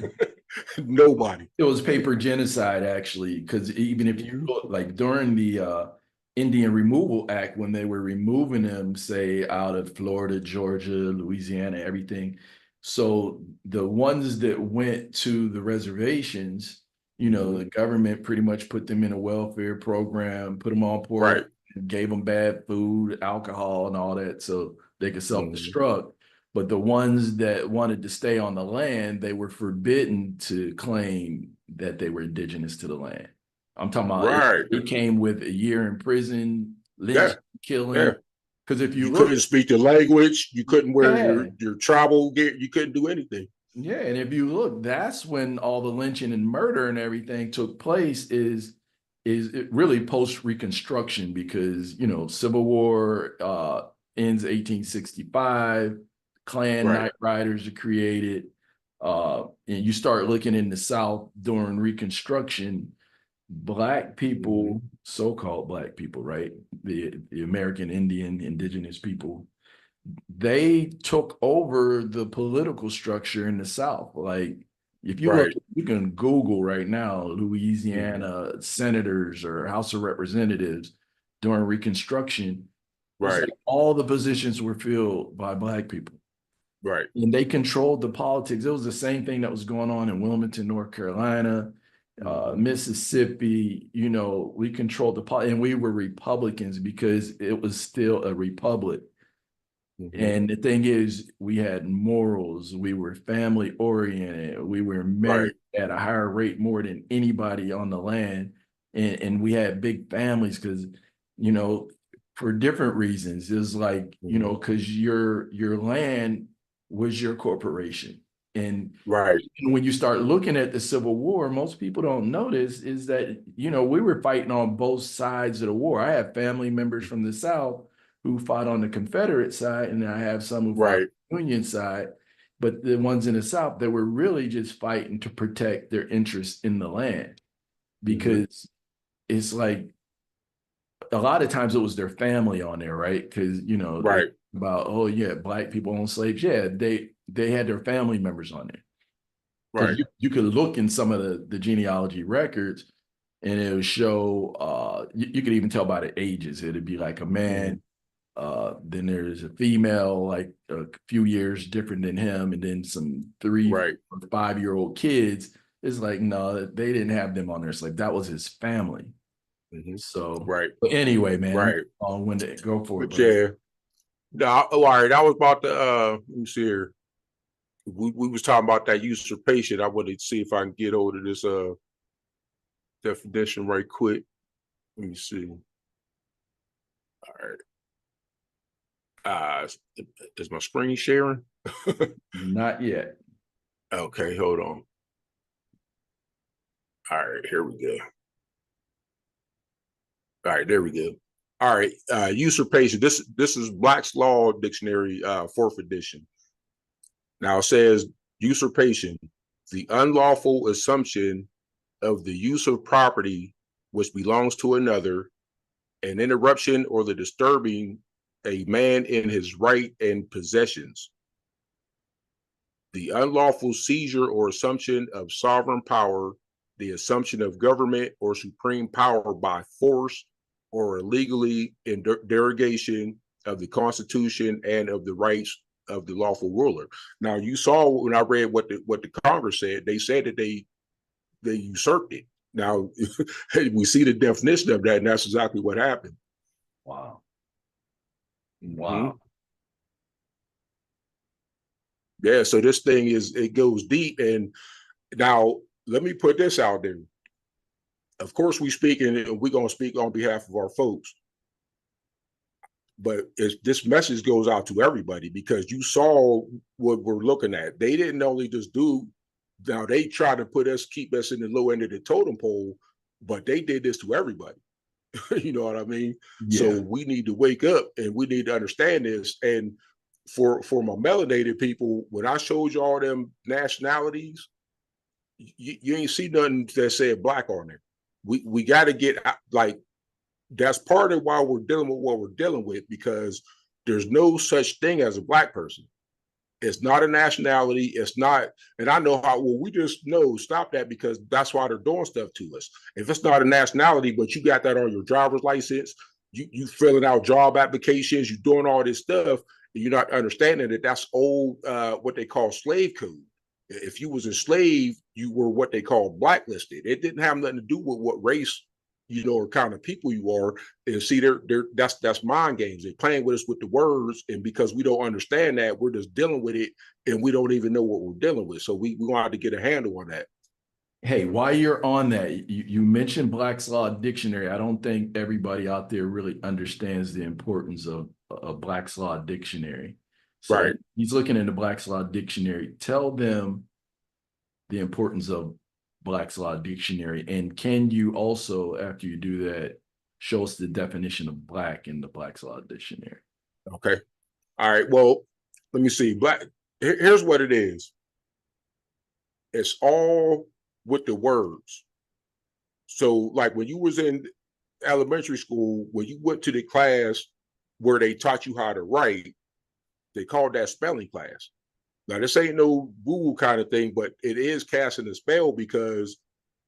Nobody. It was paper genocide, actually, because even if you look, like during the Indian Removal Act, when they were removing them, say out of Florida, Georgia, Louisiana, everything. So the ones that went to the reservations, the government pretty much put them in a welfare program, put them on poor, Right. gave them bad food, alcohol, and all that, so they could self-destruct. But the ones that wanted to stay on the land, they were forbidden to claim that they were indigenous to the land. I'm talking about Right. it came with a year in prison, lynch, Yeah. killing. Yeah. Because if you You look, couldn't speak the language. You couldn't wear yeah, your tribal gear. You couldn't do anything. yeah, and if you look, that's when all the lynching and murder and everything took place. Is it really post Reconstruction, because Civil War ends 1865, Klan Right. Night Riders are created, and you start looking in the South during Reconstruction. Black people, so-called Black people, right? The American Indian, indigenous people, they took over the political structure in the South. Like, if you look, Right. you can Google right now, Mhm. Louisiana senators or House of Representatives during Reconstruction. It's Right. like all the positions were filled by Black people. Right. And they controlled the politics. It was the same thing that was going on in Wilmington, North Carolina, Mhm. Mississippi. We controlled and we were Republicans because it was still a republic. Mhm. And the thing is, we had morals, we were family oriented, we were married Right. at a higher rate more than anybody on the land. And we had big families because, you know, for different reasons. It's like, Mhm. because your land was your corporation. And Right. when you start looking at the Civil War, most people don't notice is that, we were fighting on both sides of the war. I have family members from the South who fought on the Confederate side, and I have some who fought on Right. the Union side. But the ones in the South, they were really just fighting to protect their interests in the land, Mhm. because it's like a lot of times it was their family on there, right? Because they Right. about, oh yeah, Black people own slaves. Yeah, they had their family members on there, because Right. you could look in some of the genealogy records, and it would show you could even tell by the ages. It'd be like a man, Mhm. then there's a female like a few years different than him, and then some 3 or 5 year old kids. It's like, no, they didn't have them on there. It's like that was his family. Mhm. So, Right. but anyway, man, I'm Right. on when to go for it, But brother. yeah. No, all right. I was about to let me see here. We was talking about that usurpation. I wanted to see if I can get over to this definition right quick. Let me see. All right. Uh is my screen sharing? Not yet. Okay, hold on. All right, here we go. All right, there we go. All right, usurpation. This is Black's Law Dictionary, fourth edition. Now it says usurpation, the unlawful assumption of the use of property which belongs to another, an interruption or the disturbing a man in his right and possessions. The unlawful seizure or assumption of sovereign power, the assumption of government or supreme power by force or illegally in derogation of the Constitution and of the rights of the lawful ruler. Now, you saw when I read what the Congress said. They said that they usurped it. Now, we see the definition of that, and that's exactly what happened. Wow. Mhm. Wow. Yeah, so this thing it goes deep. And now let me put this out there. Of course, we speak and we're gonna speak on behalf of our folks, but this message goes out to everybody because you saw what we're looking at. They didn't only just do now they try to keep us in the low end of the totem pole, but they did this to everybody. You know what I mean? So Yeah. we need to wake up and we need to understand this. And for my melanated people, when I showed you all them nationalities, you ain't see nothing that said Black on there. we got to get like, that's part of why we're dealing with what we're dealing with, because there's no such thing as a black person. It's not a nationality. It's not, and I know how, well, we just know, stop that, because that's why they're doing stuff to us. If it's not a nationality, but you got that on your driver's license, you filling out job applications, you doing all this stuff, and you're not understanding that that's old, what they call slave code. If you was a slave, you were what they call blacklisted. It didn't have nothing to do with what race, or kind of people you are. And see, that's mind games. They're playing with us with the words, and because we don't understand that, we're just dealing with it, and we don't even know what we're dealing with. So we want to get a handle on that. Hey, while you're on that, you mentioned Black's Law Dictionary. I don't think everybody out there really understands the importance of a Black's Law Dictionary. So Right. he's looking into Black's Law Dictionary. Tell them the importance of Black's Law Dictionary. And can you also, after you do that, show us the definition of black in the Black's Law Dictionary? Okay. All right. Well, let me see. Here's what it is. It's all with the words. So, like when you was in elementary school, when you went to the class where they taught you how to write, they called that spelling class. Now, this ain't no woo-woo kind of thing, but it is casting a spell, because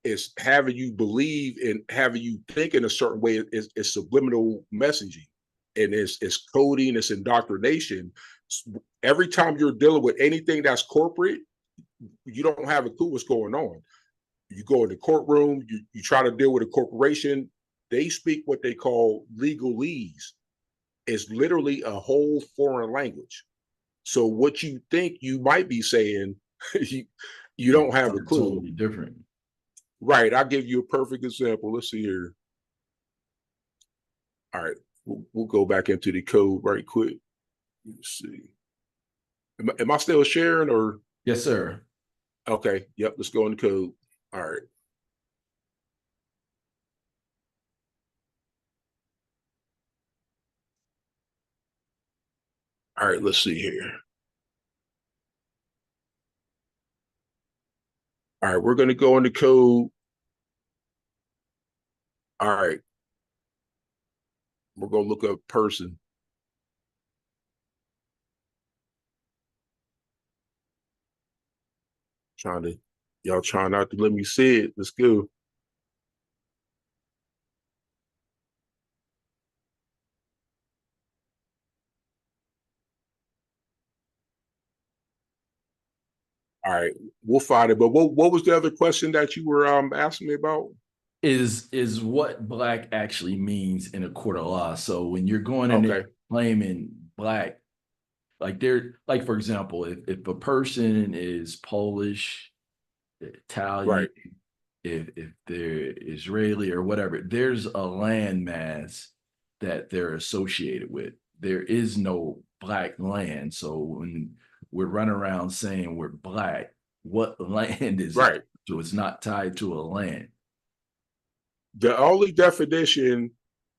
it's having you believe and having you think in a certain way. It's subliminal messaging, and it's coding, it's indoctrination. Every time you're dealing with anything that's corporate, you don't have a clue what's going on. You go in the courtroom, you try to deal with a corporation, they speak what they call legalese. It's literally a whole foreign language. So what you think you might be saying, you don't have a clue. Totally different. Right. I'll give you a perfect example. Let's see here. All right. We'll go back into the code right quick. Let's see. Am I still sharing or? Yes, sir. Okay. Yep. Let's go in the code. All right. All right. Let's see here. All right. We're going to go in the code. All right. We're going to look up person. Y'all trying not to let me see it. Let's go. All right, we'll find it. But what was the other question that you were asking me about? Is what black actually means in a court of law. So when you're going in there Okay. claiming black, like for example, if a person is Polish, Italian, Right. if they're Israeli or whatever, there's a landmass that they're associated with. There is no black land. So when we're running around saying we're black, what land is it? Right. So it's not tied to a land. The only definition,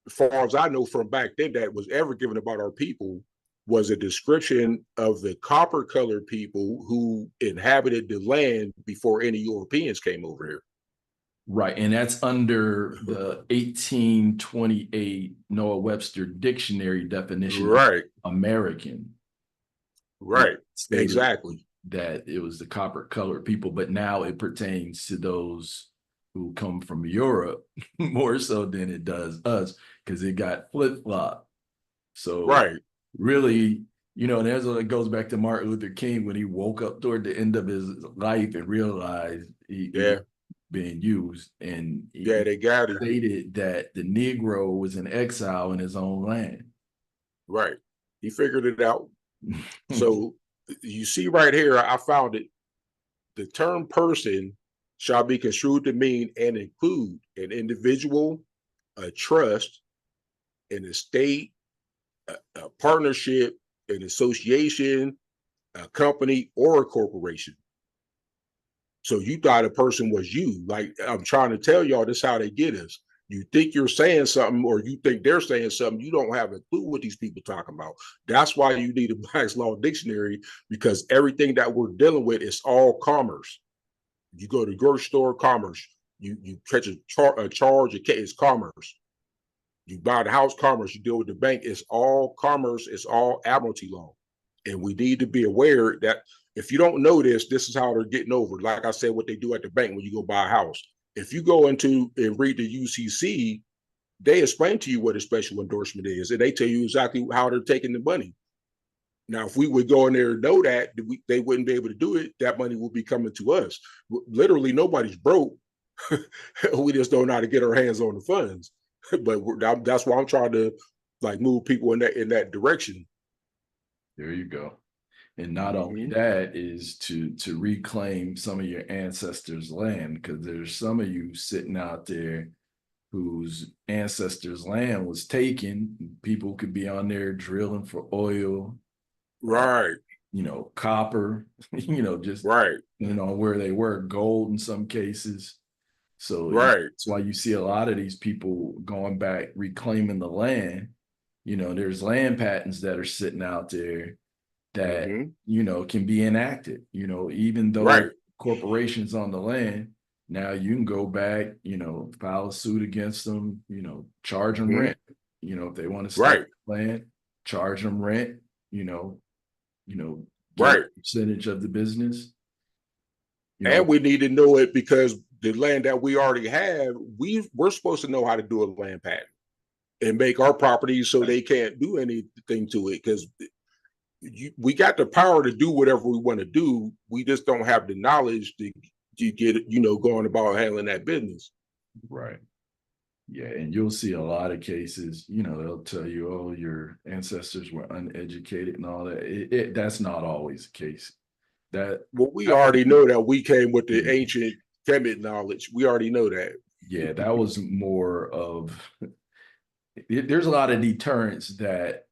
as far as I know from back then, that was ever given about our people was a description of the copper colored people who inhabited the land before any Europeans came over here. Right. And that's under the 1828 Noah Webster Dictionary definition of Right. American. Right. Exactly. That it was the copper colored people, but now it pertains to those who come from Europe more so than it does us, because it got flip-flopped. So Right. really, there's what it goes back to Martin Luther King when he woke up toward the end of his life and realized he was being used, and he they got it. stated that the Negro was in exile in his own land. Right. He figured it out. So you see right here, I found it. The term person shall be construed to mean and include an individual, a trust, an estate, a partnership, an association, a company, or a corporation. So you thought a person was you. Like I'm trying to tell y'all, this is how they get us. You think you're saying something, or you think they're saying something. You don't have a clue what these people talking about. That's why you need a Black's Law Dictionary, because everything that we're dealing with is all commerce. You go to the grocery store, commerce. You catch a charge, it's commerce. You buy the house, commerce. You deal with the bank, it's all commerce. It's all admiralty law, and we need to be aware that if you don't know this, this is how they're getting over. Like I said, what they do at the bank when you go buy a house. If you go into and read the UCC, they explain to you what a special endorsement is, and they tell you exactly how they're taking the money. Now, if we would go in there and know that, they wouldn't be able to do it. That money will be coming to us. Literally, nobody's broke. We just don't know how to get our hands on the funds. But that's why I'm trying to like move people in that direction. There you go. And not only that is to reclaim some of your ancestors' land, because there's some of you sitting out there whose ancestors' land was taken. People could be on there drilling for oil, right? Copper, just right. Where they were, gold in some cases. So right. That's why you see a lot of these people going back, reclaiming the land. There's land patents that are sitting out there that can be enacted. Even though corporations on the land, now you can go back, file a suit against them, charge them rent. If they want to stay land, charge them rent. Get a percentage of the business. And we need to know it because the land that we already have, we're supposed to know how to do a land patent and make our properties so they can't do anything to it, because we got the power to do whatever we want to do. We just don't have the knowledge to get going about handling that business. Right. Yeah, and you'll see a lot of cases, they'll tell you, oh, your ancestors were uneducated and all that. That's not always the case. We already know that we came with the ancient Kemet knowledge. We already know that. Yeah, that was more of, there's a lot of deterrents that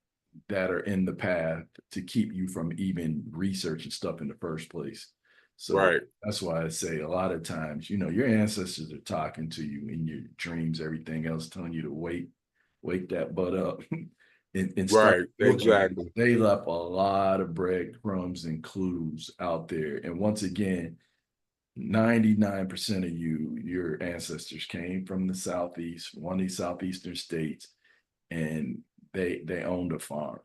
are in the path to keep you from even researching stuff in the first place. So that's why I say a lot of times, your ancestors are talking to you in your dreams, everything else, telling you to wake that butt up and start looking. Exactly. They left a lot of breadcrumbs and clues out there. And once again, 99% of your ancestors came from the Southeast, one of these Southeastern states, and they owned a farm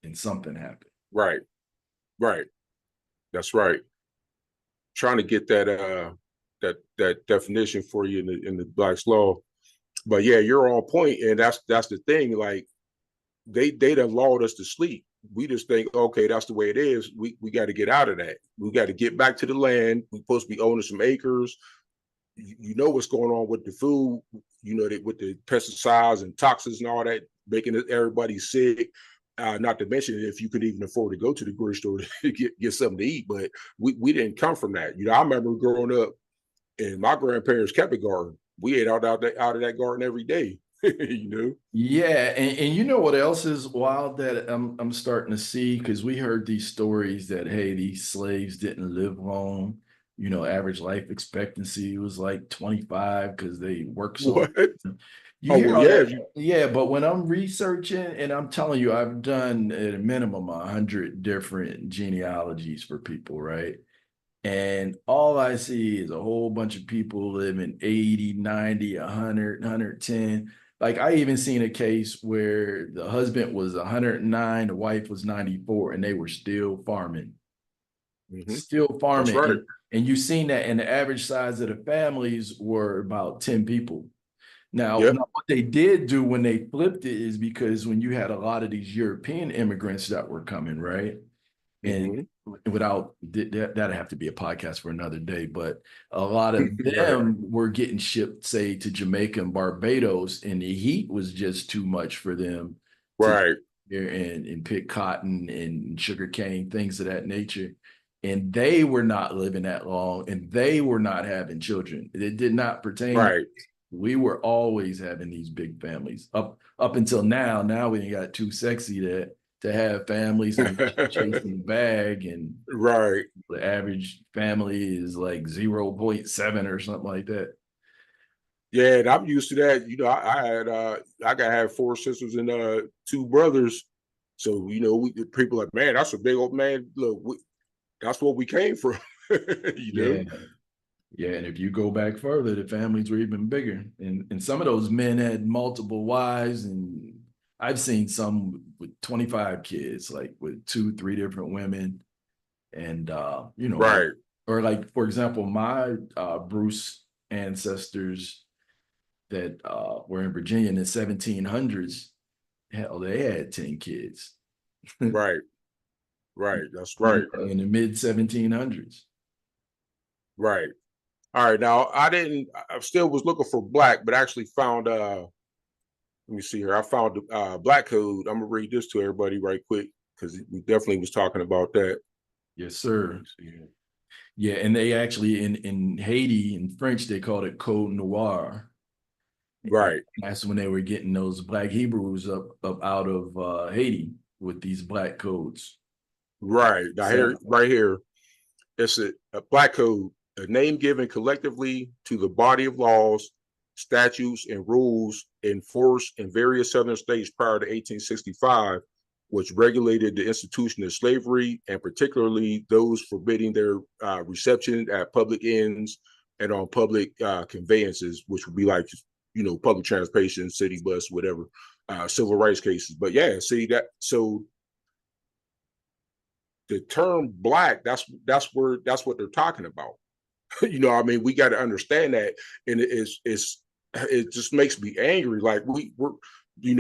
and something happened. Right. That's right. Trying to get that definition for you in the Black's Law. But yeah, you're on point, and that's the thing. Like they done lulled us to sleep. We just think, okay, that's the way it is. We got to get out of that. We got to get back to the land. We're supposed to be owning some acres. You know what's going on with the food, with the pesticides and toxins and all that, making everybody sick. Not to mention if you could even afford to go to the grocery store to get something to eat. But we didn't come from that. I remember growing up and my grandparents kept a garden. We ate out of that garden every day. Yeah, and you know what else is wild that I'm starting to see, because we heard these stories that, hey, these slaves didn't live long. Average life expectancy was like 25 because they work so hard. Yeah, but when I'm researching, and I'm telling you, I've done at a minimum 100 different genealogies for people, right? And all I see is a whole bunch of people living 80, 90, 100, 110. Like I even seen a case where the husband was 109, the wife was 94, and they were still farming. Still farming. That's right. And you've seen that, and the average size of the families were about 10 people. Now, what they did do when they flipped it is because when you had a lot of these European immigrants that were coming, right? And that'd have to be a podcast for another day, but a lot of them were getting shipped, say, to Jamaica and Barbados, and the heat was just too much for them. And pick cotton and sugar cane, things of that nature. And they were not living that long, and they were not having children. It did not pertain. We were always having these big families up until now. Now we got too sexy to have families and chasing the bag, and the average family is like 0.7 or something like that. Yeah, and I'm used to that. I got to have 4 sisters and 2 brothers. So, people like, man, that's a big old man. Look, that's what we came from. Yeah, and if you go back further, the families were even bigger. And some of those men had multiple wives, and I've seen some with 25 kids, like with two, three different women. And like, Right, or like, for example, my Bruce ancestors that were in Virginia in the 1700s, hell, they had 10 kids right, right. That's right, in the mid 1700s. right. All right. Now I still was looking for black, but actually found let me see here. I found the black code. I'm gonna read this to everybody right quick because we definitely was talking about that. Yes, Let sir. me see here. Yeah, and they actually in Haiti in French they called it Code Noir. And Right, that's when they were getting those black Hebrews up out of Haiti with these black codes. right. Now So here, right here, it's a black code, a name given collectively to the body of laws, statutes, and rules in force in various southern states prior to 1865, which regulated the institution of slavery and particularly those forbidding their reception at public inns and on public conveyances, which would be like, public transportation, city bus, whatever, civil rights cases. But yeah, see that. So the term black, that's what they're talking about. I mean, we got to understand that, and it just makes me angry. Like we're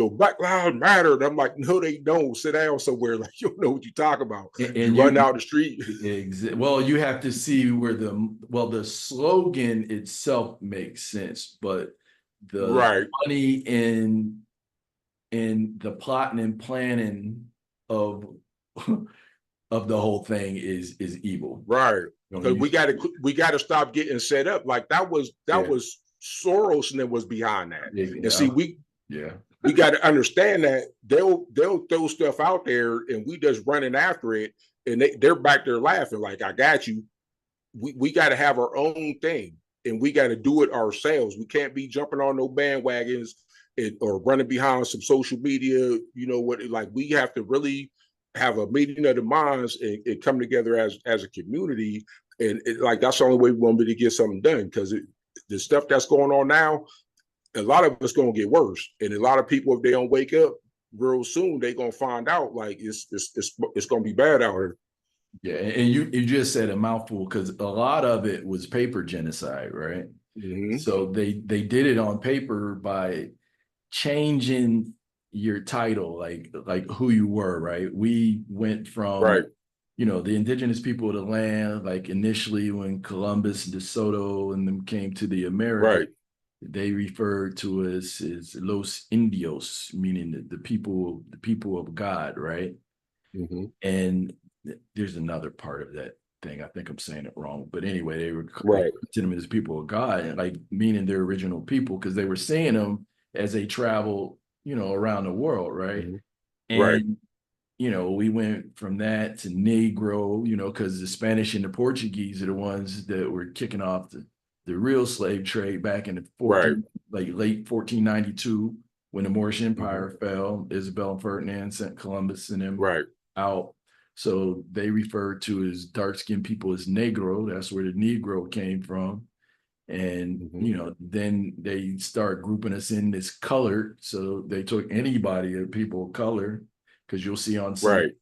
Black Lives Matter, and I'm like, no, they don't. Sit down somewhere. Like you don't know what you talk about. You and run you down the street. well, you have to see where the slogan itself makes sense, but the Right, money in the plotting and planning of of the whole thing is evil. right. You know, Because you, we got to stop getting set up. Like that was yeah, Soros and that was behind that. And see, yeah, yeah, we got to understand that they'll throw stuff out there and we just running after it, and they're back there laughing like, I got you. We got to have our own thing, and we got to do it ourselves. We can't be jumping on no bandwagons or running behind some social media. You know what? Like we have to really have a meeting of the minds and come together as a community. And like that's the only way we want to get something done, because the stuff that's going on now, a lot of it's going to get worse, and a lot of people, if they don't wake up real soon, they're going to find out like it's going to be bad out here. yeah. And you just said a mouthful because a lot of it was paper genocide, right? Mm-hmm. So they did it on paper by changing your title, like who you were, right? We went from Right, the indigenous people of the land, like initially when Columbus and De Soto and them came to the America, right. they referred to us as Los Indios, meaning the people of God, right? Mm-hmm. And there's another part of that thing. I think I'm saying it wrong, but anyway, they Right. to them as people of God, like meaning their original people, because they were seeing them as they traveled, around the world, right? Mm-hmm. Right. And we went from that to Negro, because the Spanish and the Portuguese are the ones that were kicking off the real slave trade back in the Right. late 1492 when the Moorish Mm-hmm. Empire fell. Isabel and Ferdinand sent Columbus and them Right. out. So they referred to as dark skinned people as Negro. That's where the Negro came from. And Mm-hmm. then they start grouping us in this colored. So they took anybody of people of color, because you'll see on some Right.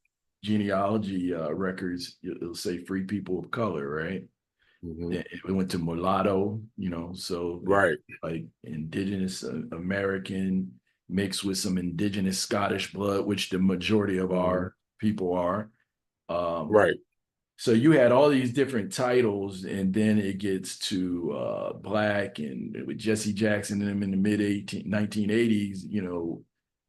genealogy records, it'll say free people of color, right? Mm-hmm. Then it went to mulatto, so Right. like indigenous American mixed with some indigenous Scottish blood, which the majority of Mm-hmm. our people are. Um, Right. so you had all these different titles, and then it gets to black, and with Jesse Jackson and them in the mid 1980s,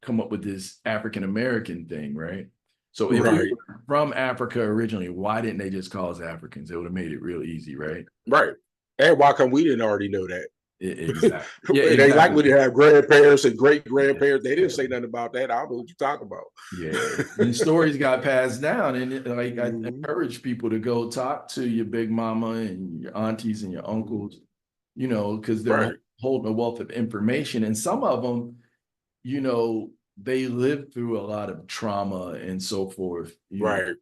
come up with this African American thing, right? So if we Right. were from Africa originally, why didn't they just call us Africans? It would have made it real easy, right? Right. And why come we didn't already know that? Exactly. Yeah, It ain't like exactly. we didn't have grandparents and great Yeah. grandparents. They didn't Yeah. say nothing about that. I don't know what you're talking Yeah. And stories got passed down. And like I about. encourage people to go talk to your big mama and your aunties and your Mm-hmm. uncles, because they're Right. holding a wealth of information. And some of them, they live through a lot of trauma and so forth, Right.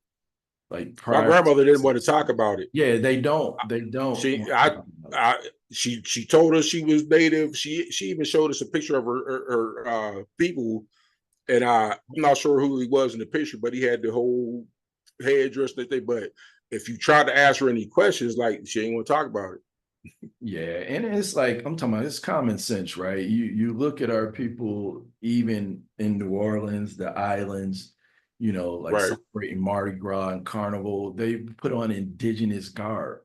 like My prior. grandmother didn't want to talk about it. Yeah, they don't. They don't She, want to talk about it. she told us she was Native. She even showed us a picture of her people, and I'm not sure who he was in the picture, but he had the whole headdress that they. But if you tried to ask her any questions, like she ain't want to talk about it. Yeah, and it's like I'm talking about it's common sense, right? You look at our people even in New Orleans, the islands, like Right, celebrating Mardi Gras and Carnival, they put on indigenous garb.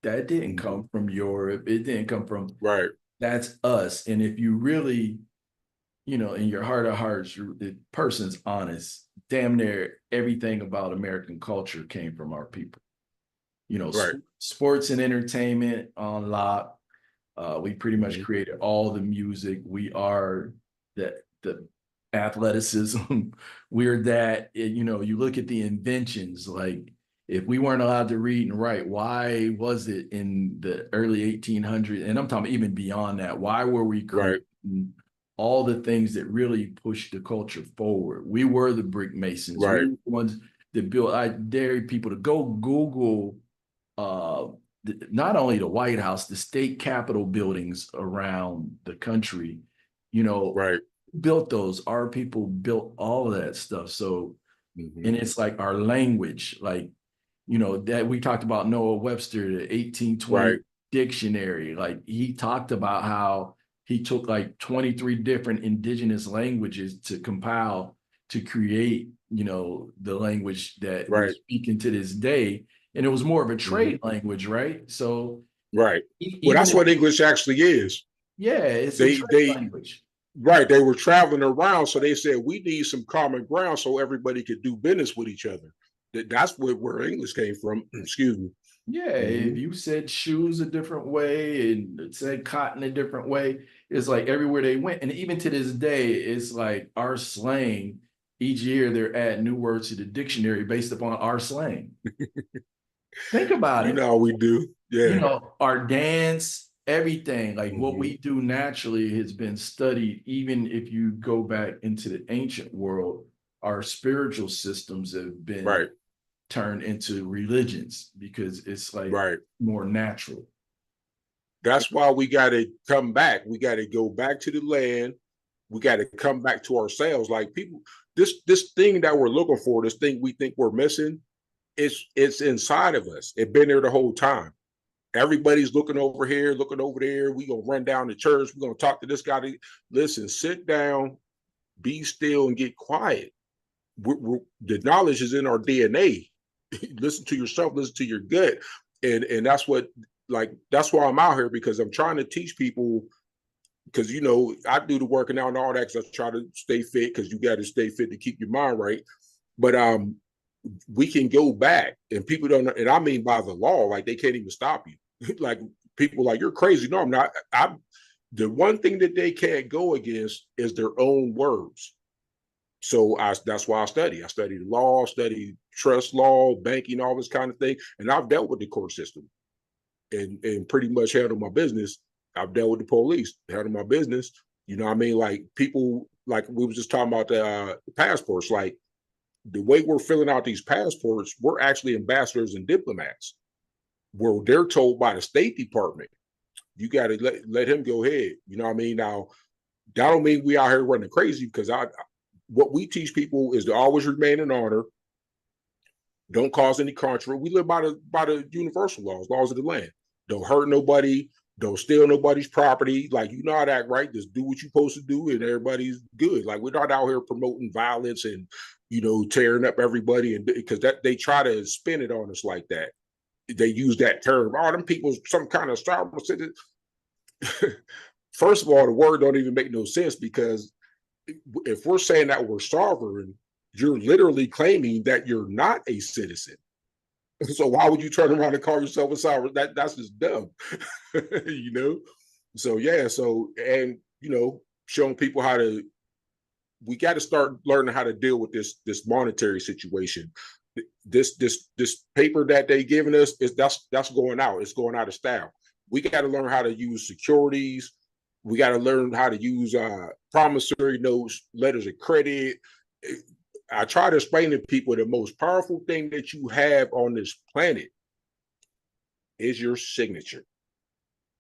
That didn't mm-hmm. come from Europe. It didn't come from Right, that's us. And if you really, in your heart of hearts, the person's honest, damn near everything about American culture came from our people. right, Sports and entertainment on lock. We pretty much mm-hmm. created all the music. We are the athleticism. We're that. You look at the inventions. Like if we weren't allowed to read and write, why was it in the early 1800s? And I'm talking even beyond that. Why were we Right, creating all the things that really pushed the culture forward? We were the brick masons. We right, were the ones that built. I dare people to go Google uh, not only the White House, the state capitol buildings around the country, you know, right, built those. Our people built all of that stuff. So, mm-hmm. and it's like our language, like, that we talked about Noah Webster, the 1820 Right, dictionary. Like he talked about how he took like 23 different indigenous languages to compile to create, the language that we right, speak into this day. And it was more of a mm-hmm. trade language, right? So Right. Well, even that's if, what English actually is. yeah, it's a trade They language. right. They were traveling around, so they said we need some common ground so everybody could do business with each other. That's where English came from. Excuse me. Yeah, Mm-hmm. if you said shoes a different way and said cotton a different way, it's like everywhere they went. And even to this day, it's like our slang, each year they're adding new words to the dictionary based upon our slang. Think about You it. know how we do. Yeah. Our dance, everything, like what Mm-hmm. we do naturally has been studied. Even if you go back into the ancient world, our spiritual systems have been Right. turned into religions because it's like Right. more natural. That's why we got to come back. We got to go back to the land. We got to come back to ourselves. Like people, this thing that we're looking for, this thing we think we're missing, it's inside of us. It's been there the whole time. Everybody's looking over here, looking over there. We gonna run down to church. We're gonna talk to this guy. Listen, sit down, be still, and get quiet. The knowledge is in our DNA. Listen to yourself. Listen to your gut, and that's what that's why I'm out here because I'm trying to teach people. Because I do the working out and all that because I try to stay fit because you got to stay fit to keep your mind right. But we can go back and people don't know, and I mean by the law, like they can't even stop you. Like people like you're crazy. No, I'm not. The one thing that they can't go against is their own words. So that's why I study. I study the law, study trust law, banking, all this kind of thing. And I've dealt with the court system and pretty much handled my business. I've dealt with the police, handled my business. You know what I mean? Like people, like we was just talking about the passports, like the way we're filling out these passports, we're actually ambassadors and diplomats. Where they're told by the State Department, you got to let him go ahead. You know what I mean? Now, that don't mean we out here running crazy because what we teach people is to always remain in honor, don't cause any controversy. We live by the universal laws of the land. Don't hurt nobody, don't steal nobody's property. Like you know how to act right. Just do what you're supposed to do, and everybody's good. Like we're not out here promoting violence and tearing up everybody, and because that they try to spin it on us like that. They use that term. Oh, them people some kind of sovereign citizen. First of all, the word don't even make no sense because if we're saying that we're sovereign, you're literally claiming that you're not a citizen. So why would you turn around and call yourself a sovereign? That's just dumb, you know. So yeah, and showing people how to. We got to start learning how to deal with this monetary situation. This paper that they giving us is that's going out. It's going out of style. We got to learn how to use securities. We got to learn how to use promissory notes, letters of credit. I try to explain to people the most powerful thing that you have on this planet is your signature.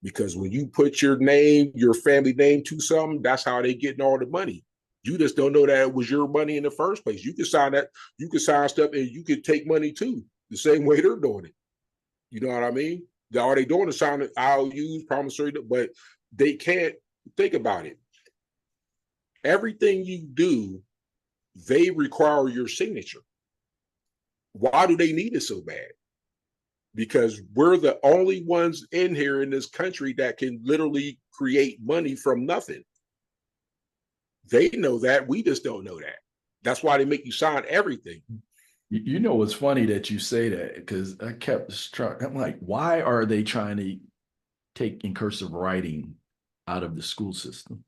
Because when you put your name, your family name to something, that's how they getting all the money. You just don't know that it was your money in the first place. You can sign that, you can sign stuff, and you can take money too, the same way they're doing it. You know what I mean? All they doing is signing IOUs, promissory, but they can't think about it. Everything you do, they require your signature. Why do they need it so bad? Because we're the only ones in here in this country that can literally create money from nothing. They know that. We just don't know that. That's why they make you sign everything. You know, it's funny that you say that because I kept struck. I'm like, why are they trying to take in cursive writing out of the school system?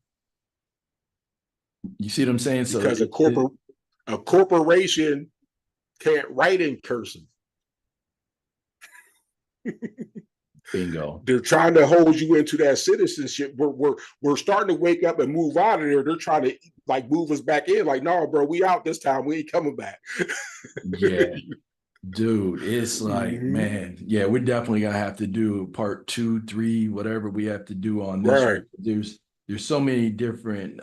You see what I'm saying? So Because a corporation can't write in cursive. Bingo. They're trying to hold you into that citizenship. We're starting to wake up and move out of there. They're trying to like move us back in. Like, no, bro, we out this time. We ain't coming back. Yeah, dude, it's like, man, yeah, we're definitely gonna have to do part 2, 3, whatever we have to do on this. Right. There's so many different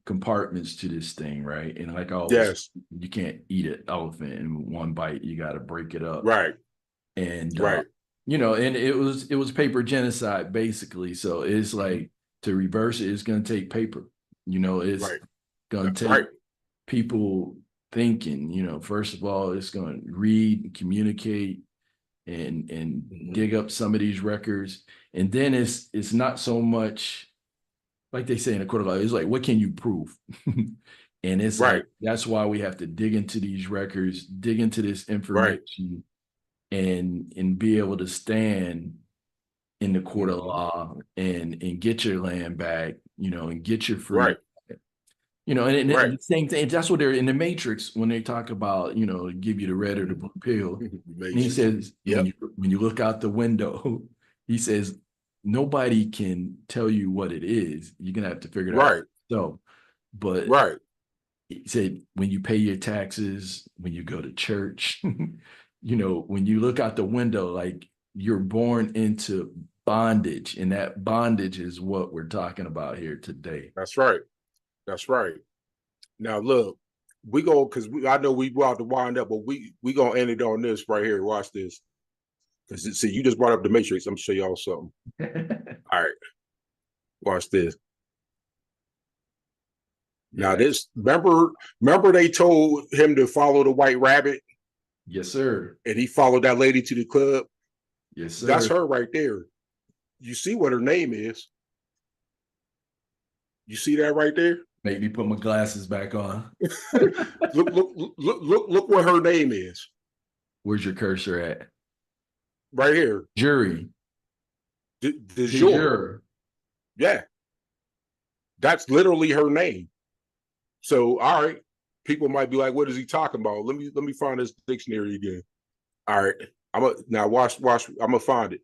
compartments to this thing, right? And like I always, Yes. you can't eat an elephant in one bite. You got to break it up. Right. And Right. you know, and it was paper genocide basically. So it's like to reverse it, it's gonna take paper. You know, it's Right. gonna take Right. people thinking. You know, first of all, it's gonna read, communicate, and dig up some of these records. And then it's not so much like they say in the court of law, it's like, what can you prove? And it's Right. like that's why we have to dig into these records, dig into this Right. information, and be able to stand in the court of Mhm. law and get your land back, you know, and get your freedom. Right. You know, and Right. the same thing. That's what they're in the Matrix when they talk about, you know, give you the red or the blue pill. And he says Yep. when you look out the window, he says nobody can tell you what it is. You're gonna have to figure it out. Right. So, but Right. he said when you pay your taxes, when you go to church, you know, when you look out the window, like you're born into bondage, and that bondage is what we're talking about here today. That's right. That's right. Now look, we go because I know we about to wind up, but we gonna end it on this right here. Watch this. Because see, you just brought up the Matrix. I'm gonna show y'all something. All right, watch this. Now Yeah. this, remember they told him to follow the white rabbit, Yes, sir. and he followed that lady to the club. Yes, That's sir. her right there. You see what her name is? You see that right there? Make me put my glasses back on. Look what her name is. Where's your cursor at? Right here. Jury. De De jure. jure. Yeah. That's literally her name. So, all right, people might be like, "What is he talking about?" Let me find this dictionary again. All right, now watch. I'm gonna find it.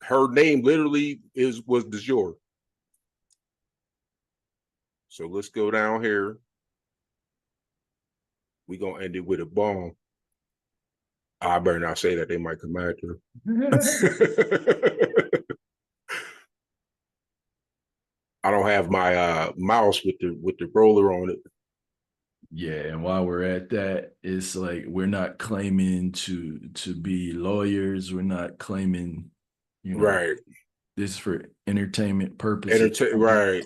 Her name literally was de jure. So let's go down here. We gonna end it with a bomb. I better not say that; they might come after. I don't have my mouse with the roller on it. Yeah, and while we're at that, it's like we're not claiming to be lawyers. We're not claiming, you know, Right. this is for entertainment purposes. Right.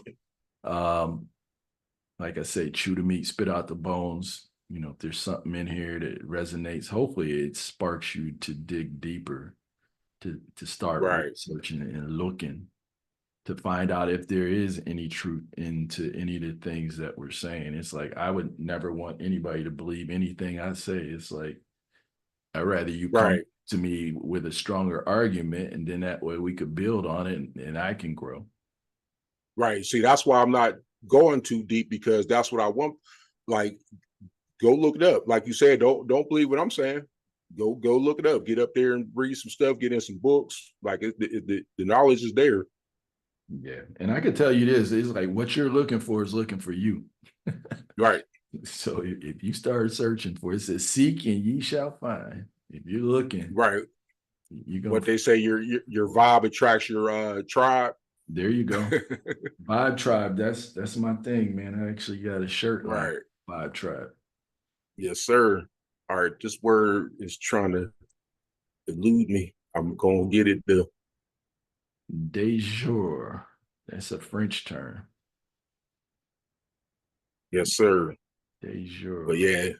Um, like I say, chew the meat, spit out the bones. You know, if there's something in here that resonates, hopefully it sparks you to dig deeper, to start Right. researching and looking to find out if there is any truth into any of the things that we're saying. It's like I would never want anybody to believe anything I say. It's like I'd rather you come Right. to me with a stronger argument, and then that way we could build on it and I can grow. Right. See, that's why I'm not going too deep because that's what I want. Like, go look it up. Like you said, don't believe what I'm saying. Go look it up. Get up there and read some stuff. Get in some books. Like the knowledge is there. Yeah. And I could tell you this, it's like what you're looking for is looking for you. Right. So if you start searching for it, it says seek and ye shall find. If you're looking, Right. you're What gonna. they say, your vibe attracts your tribe. There you go. Vibe Tribe. That's my thing, man. I actually got a shirt line. Right. Vibe Tribe. Yes, sir. All right. This word is trying to elude me. I'm gonna get it though. De jour. That's a French term. Yes, sir. De But jour. yeah,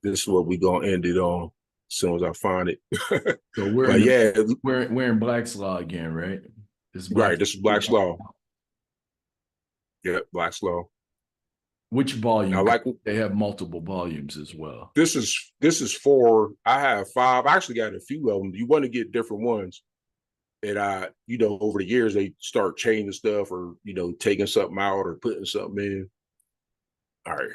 this is what we gonna end it on as soon as I find it. So we're in But the yeah, we're in Black's Law again, right? This right. Black's This is Black's Law. Yeah, Black's Law. which I volume? 'Cause like they have multiple volumes as well. this is for I have five. I actually got a few of them. You want to get different ones. And over the years they start changing stuff or taking something out or putting something in. All right,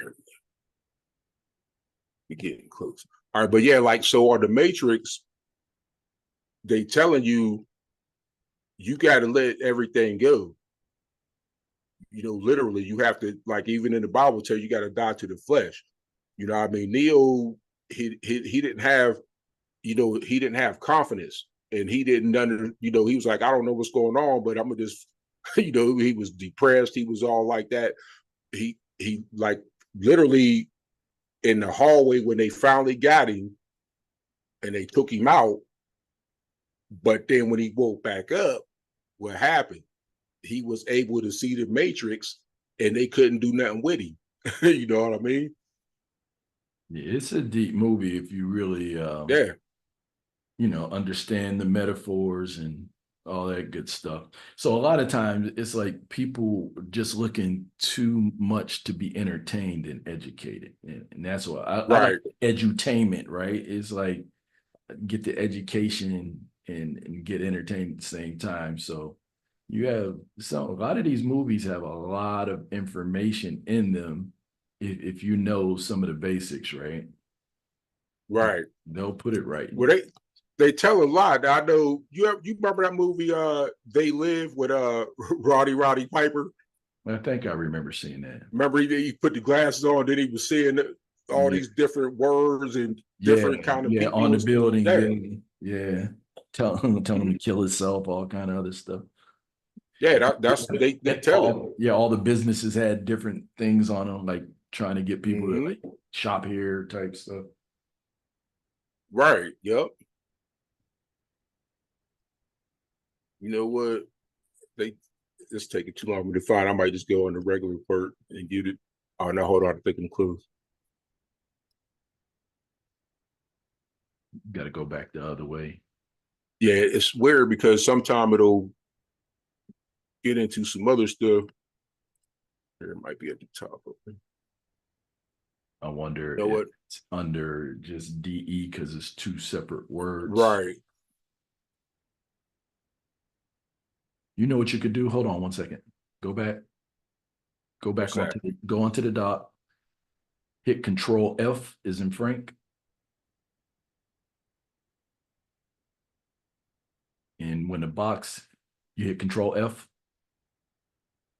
we're getting close. All right, but yeah, like so on the Matrix, they telling you got to let everything go. Literally, you have to, like, even in the Bible tell you got to die to the flesh. What I mean? Neo, he didn't have, he didn't have confidence, and he didn't he was like, I don't know what's going on, but I'm gonna just, he was depressed. He was all like that. He like literally in the hallway when they finally got him and they took him out. But then when he woke back up, what happened? He was able to see the Matrix, and they couldn't do nothing with him. You know what I mean? Yeah, it's a deep movie if you really Yeah. understand the metaphors and all that good stuff. So a lot of times it's like people just looking too much to be entertained and educated. And that's why I like Right. edutainment, right? It's like get the education and get entertained at the same time. So you have a lot of these movies have a lot of information in them if you know some of the basics, right? Right. They'll put it right. Well, they tell a lot. I know you remember that movie They Live with Roddy Piper. I think I remember seeing that. Remember he put the glasses on, then he was seeing all Yeah, these different words and yeah, different kind of yeah. On people the and stuff. building, Yeah. yeah, yeah. Tell him to kill himself, all kind of other stuff. Yeah, that's they tell it. All the businesses had different things on them, like trying to get people to Mm-hmm. like shop here type stuff. Right. Yep. You know what? They It's taking too long for me to find. I might just go on the regular part and get it. Oh no, hold on, I think I'm close. Got to go back the other way. Yeah, it's weird because sometime it'll get into some other stuff. It might be at the top of it. I wonder You know if what? it's under just DE because it's two separate words. Right. You know what you could do? Hold on one second. Go back. Go What's back that? go onto the dot. Hit Control F is in Frank. And when the box, you hit Control F.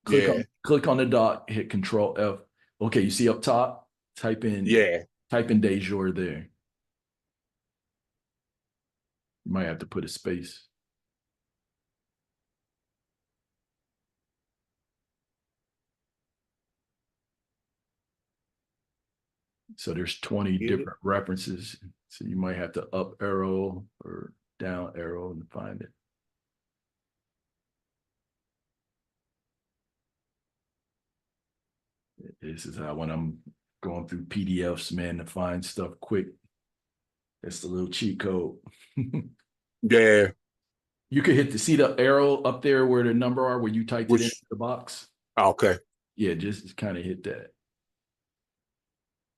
Yeah. Click on the dot, hit Control F. Okay, you see up top, Yeah. type in de jour there. You might have to put a space. So there's 20 Get it? different references. So you might have to up arrow or down arrow and find it. This is how when I'm going through PDFs, man, to find stuff quick. That's the little cheat code. Yeah. You could hit see the arrow up there where the number are where you typed it into Which the box. okay. Yeah, just kind of hit that.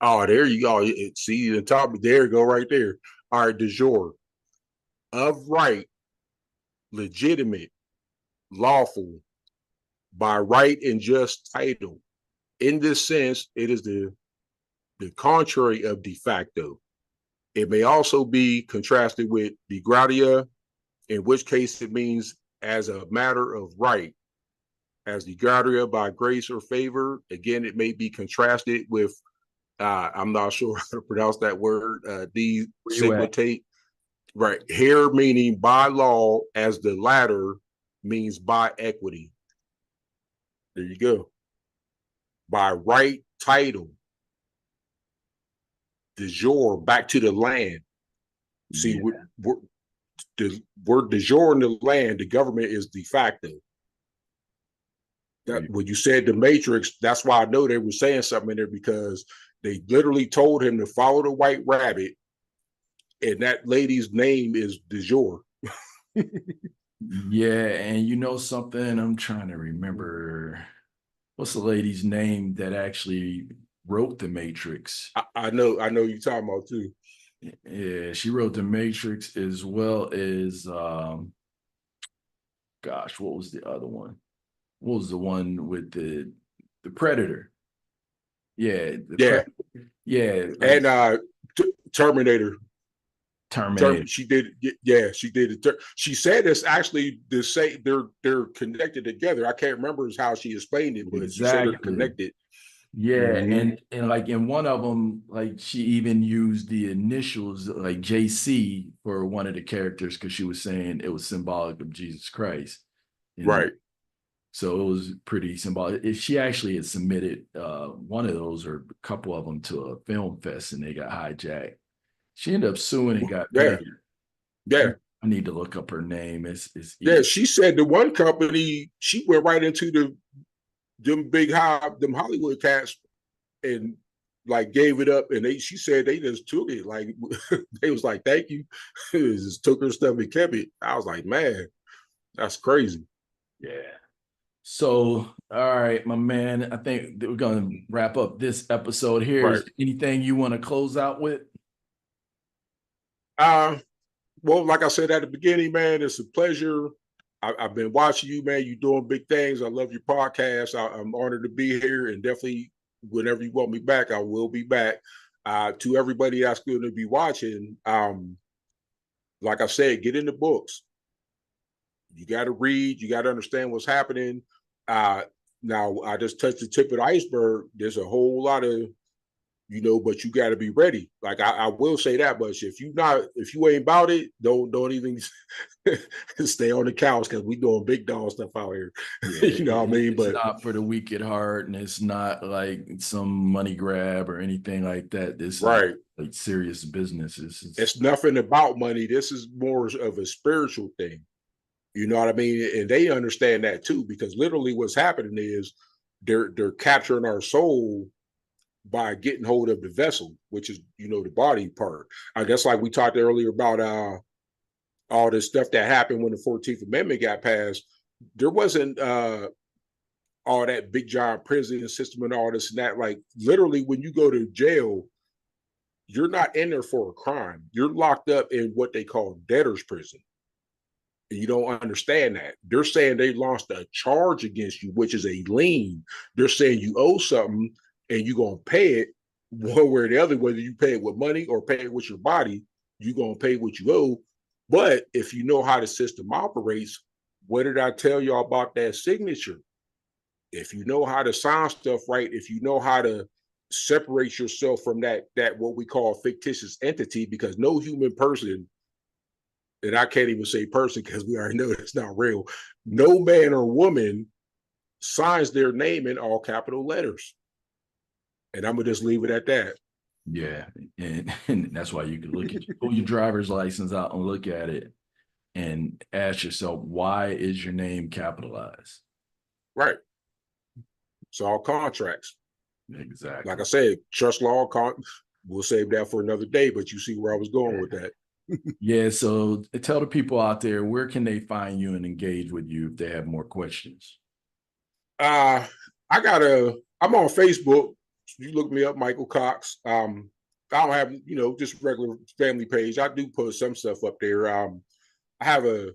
Oh, there you go. See the top. There you go, right there. All right, de jour. Of right, legitimate, lawful, by right and just title. In this sense, it is the contrary of de facto. It may also be contrasted with de gratia, in which case it means as a matter of right. as the guardian by grace or favor. Again, it may be contrasted with, I'm not sure how to pronounce that word, the Where you at? sigmatate. Right. Here meaning by law, as the latter means by equity. There you go. By right title, de jure, back to the land. See, Yeah. we're de jure in the land, the government is de facto. That when you said the Matrix, that's why I know they were saying something in there, because they literally told him to follow the white rabbit, and that lady's name is de jure. Yeah, and you know something, I'm trying to remember what's the lady's name that actually wrote The Matrix. I know you're talking about too. Yeah, she wrote The Matrix as well as gosh, what was the other one? What was the one with the Predator? Yeah, the Yeah, Predator. Yeah, like and Terminator. Terminator. She did, yeah, she did it. She said it's actually the same. They're connected together. I can't remember how she explained it, but she said they're Exactly. connected. Yeah, Mm-hmm. and like in one of them, like she even used the initials like JC for one of the characters because she was saying it was symbolic of Jesus Christ. And Right. so it was pretty symbolic. If she actually had submitted one of those or a couple of them to a film fest and they got hijacked. She ended up suing and got Yeah. paid. I, Yeah. I need to look up her name. It's Yeah. easy. She said the one company, she went right into them Hollywood cats and like gave it up, and she said they just took it. Like they was like, thank you. Just took her stuff and kept it. I was like, man, that's crazy. Yeah. So, all right, my man, I think that we're going to wrap up this episode here. Right. Is anything you want to close out with? Uh well, like I said at the beginning, man, it's a pleasure. Have been watching you, man. You're doing big things. I love your podcast. I'm honored to be here, and definitely whenever you want me back, I will be back. To everybody that's going to be watching, like I said, get in the books. You got to read. You got to understand what's happening. Uh, Now, I just touched the tip of the iceberg. There's a whole lot of, but you got to be ready. Like I will say that much. If you ain't about it, don't even stay on the couch, because we doing big dog stuff out here. Yeah, You know what I mean? it's But not for the weak at heart, and it's not like some money grab or anything like that. This is right, like serious business. it's nothing about money. This is more of a spiritual thing. You know what I mean? And they understand that too, because literally what's happening is they're capturing our soul by getting hold of the vessel, which is the body part. I guess like we talked earlier about all this stuff that happened when the 14th Amendment got passed. There wasn't all that big giant prison system and all this and that. Like literally, when you go to jail, you're not in there for a crime. You're locked up in what they call debtor's prison. And you don't understand that. They're saying they launched a charge against you, which is a lien. They're saying you owe something and you're going to pay it one way or the other, whether you pay it with money or pay it with your body, you're going to pay what you owe. But if you know how the system operates, what did I tell y'all about that signature? If you know how to sign stuff right, if you know how to separate yourself from that what we call fictitious entity, because no human person, and I can't even say person because we already know it's not real, no man or woman signs their name in all capital letters. And I'm gonna just leave it at that. yeah, and that's why you can pull your driver's license out and look at it and ask yourself, why is your name capitalized? Right. It's all contracts. Like Exactly. I said, trust law, we'll save that for another day, but you see where I was going with that. Yeah, so tell the people out there, where can they find you and engage with you if they have more questions? Uh I'm on Facebook. You look me up, Michael Cox. I don't have, just regular family page. I do put some stuff up there. I have a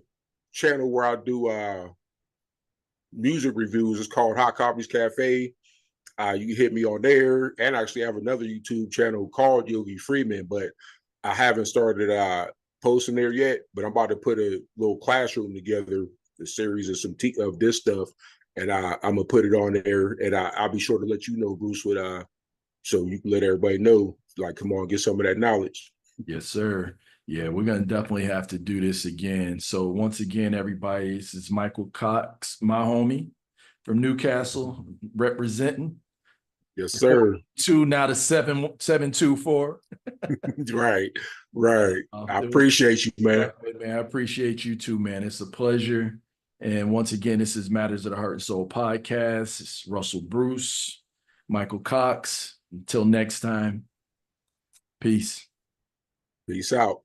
channel where I do music reviews. It's called Hot Copies Cafe. You can hit me on there, and I actually have another YouTube channel called Yogi Freeman, but I haven't started posting there yet. But I'm about to put a little classroom together, a series of of this stuff, and I'm gonna put it on there, and I'll be sure to let you know, Bruce, what so you can let everybody know, like, come on, get some of that knowledge. Yes, sir. Yeah, we're gonna definitely have to do this again. So once again, everybody, this is Michael Cox, my homie from Newcastle, representing Yes, sir. two now to 724. Right, right. I It was appreciate you, man. man. I appreciate you too, man. It's a pleasure. And once again, this is Matters of the Heart and Soul podcast. It's Russell Bruce, Michael Cox. Until next time, peace. Peace out.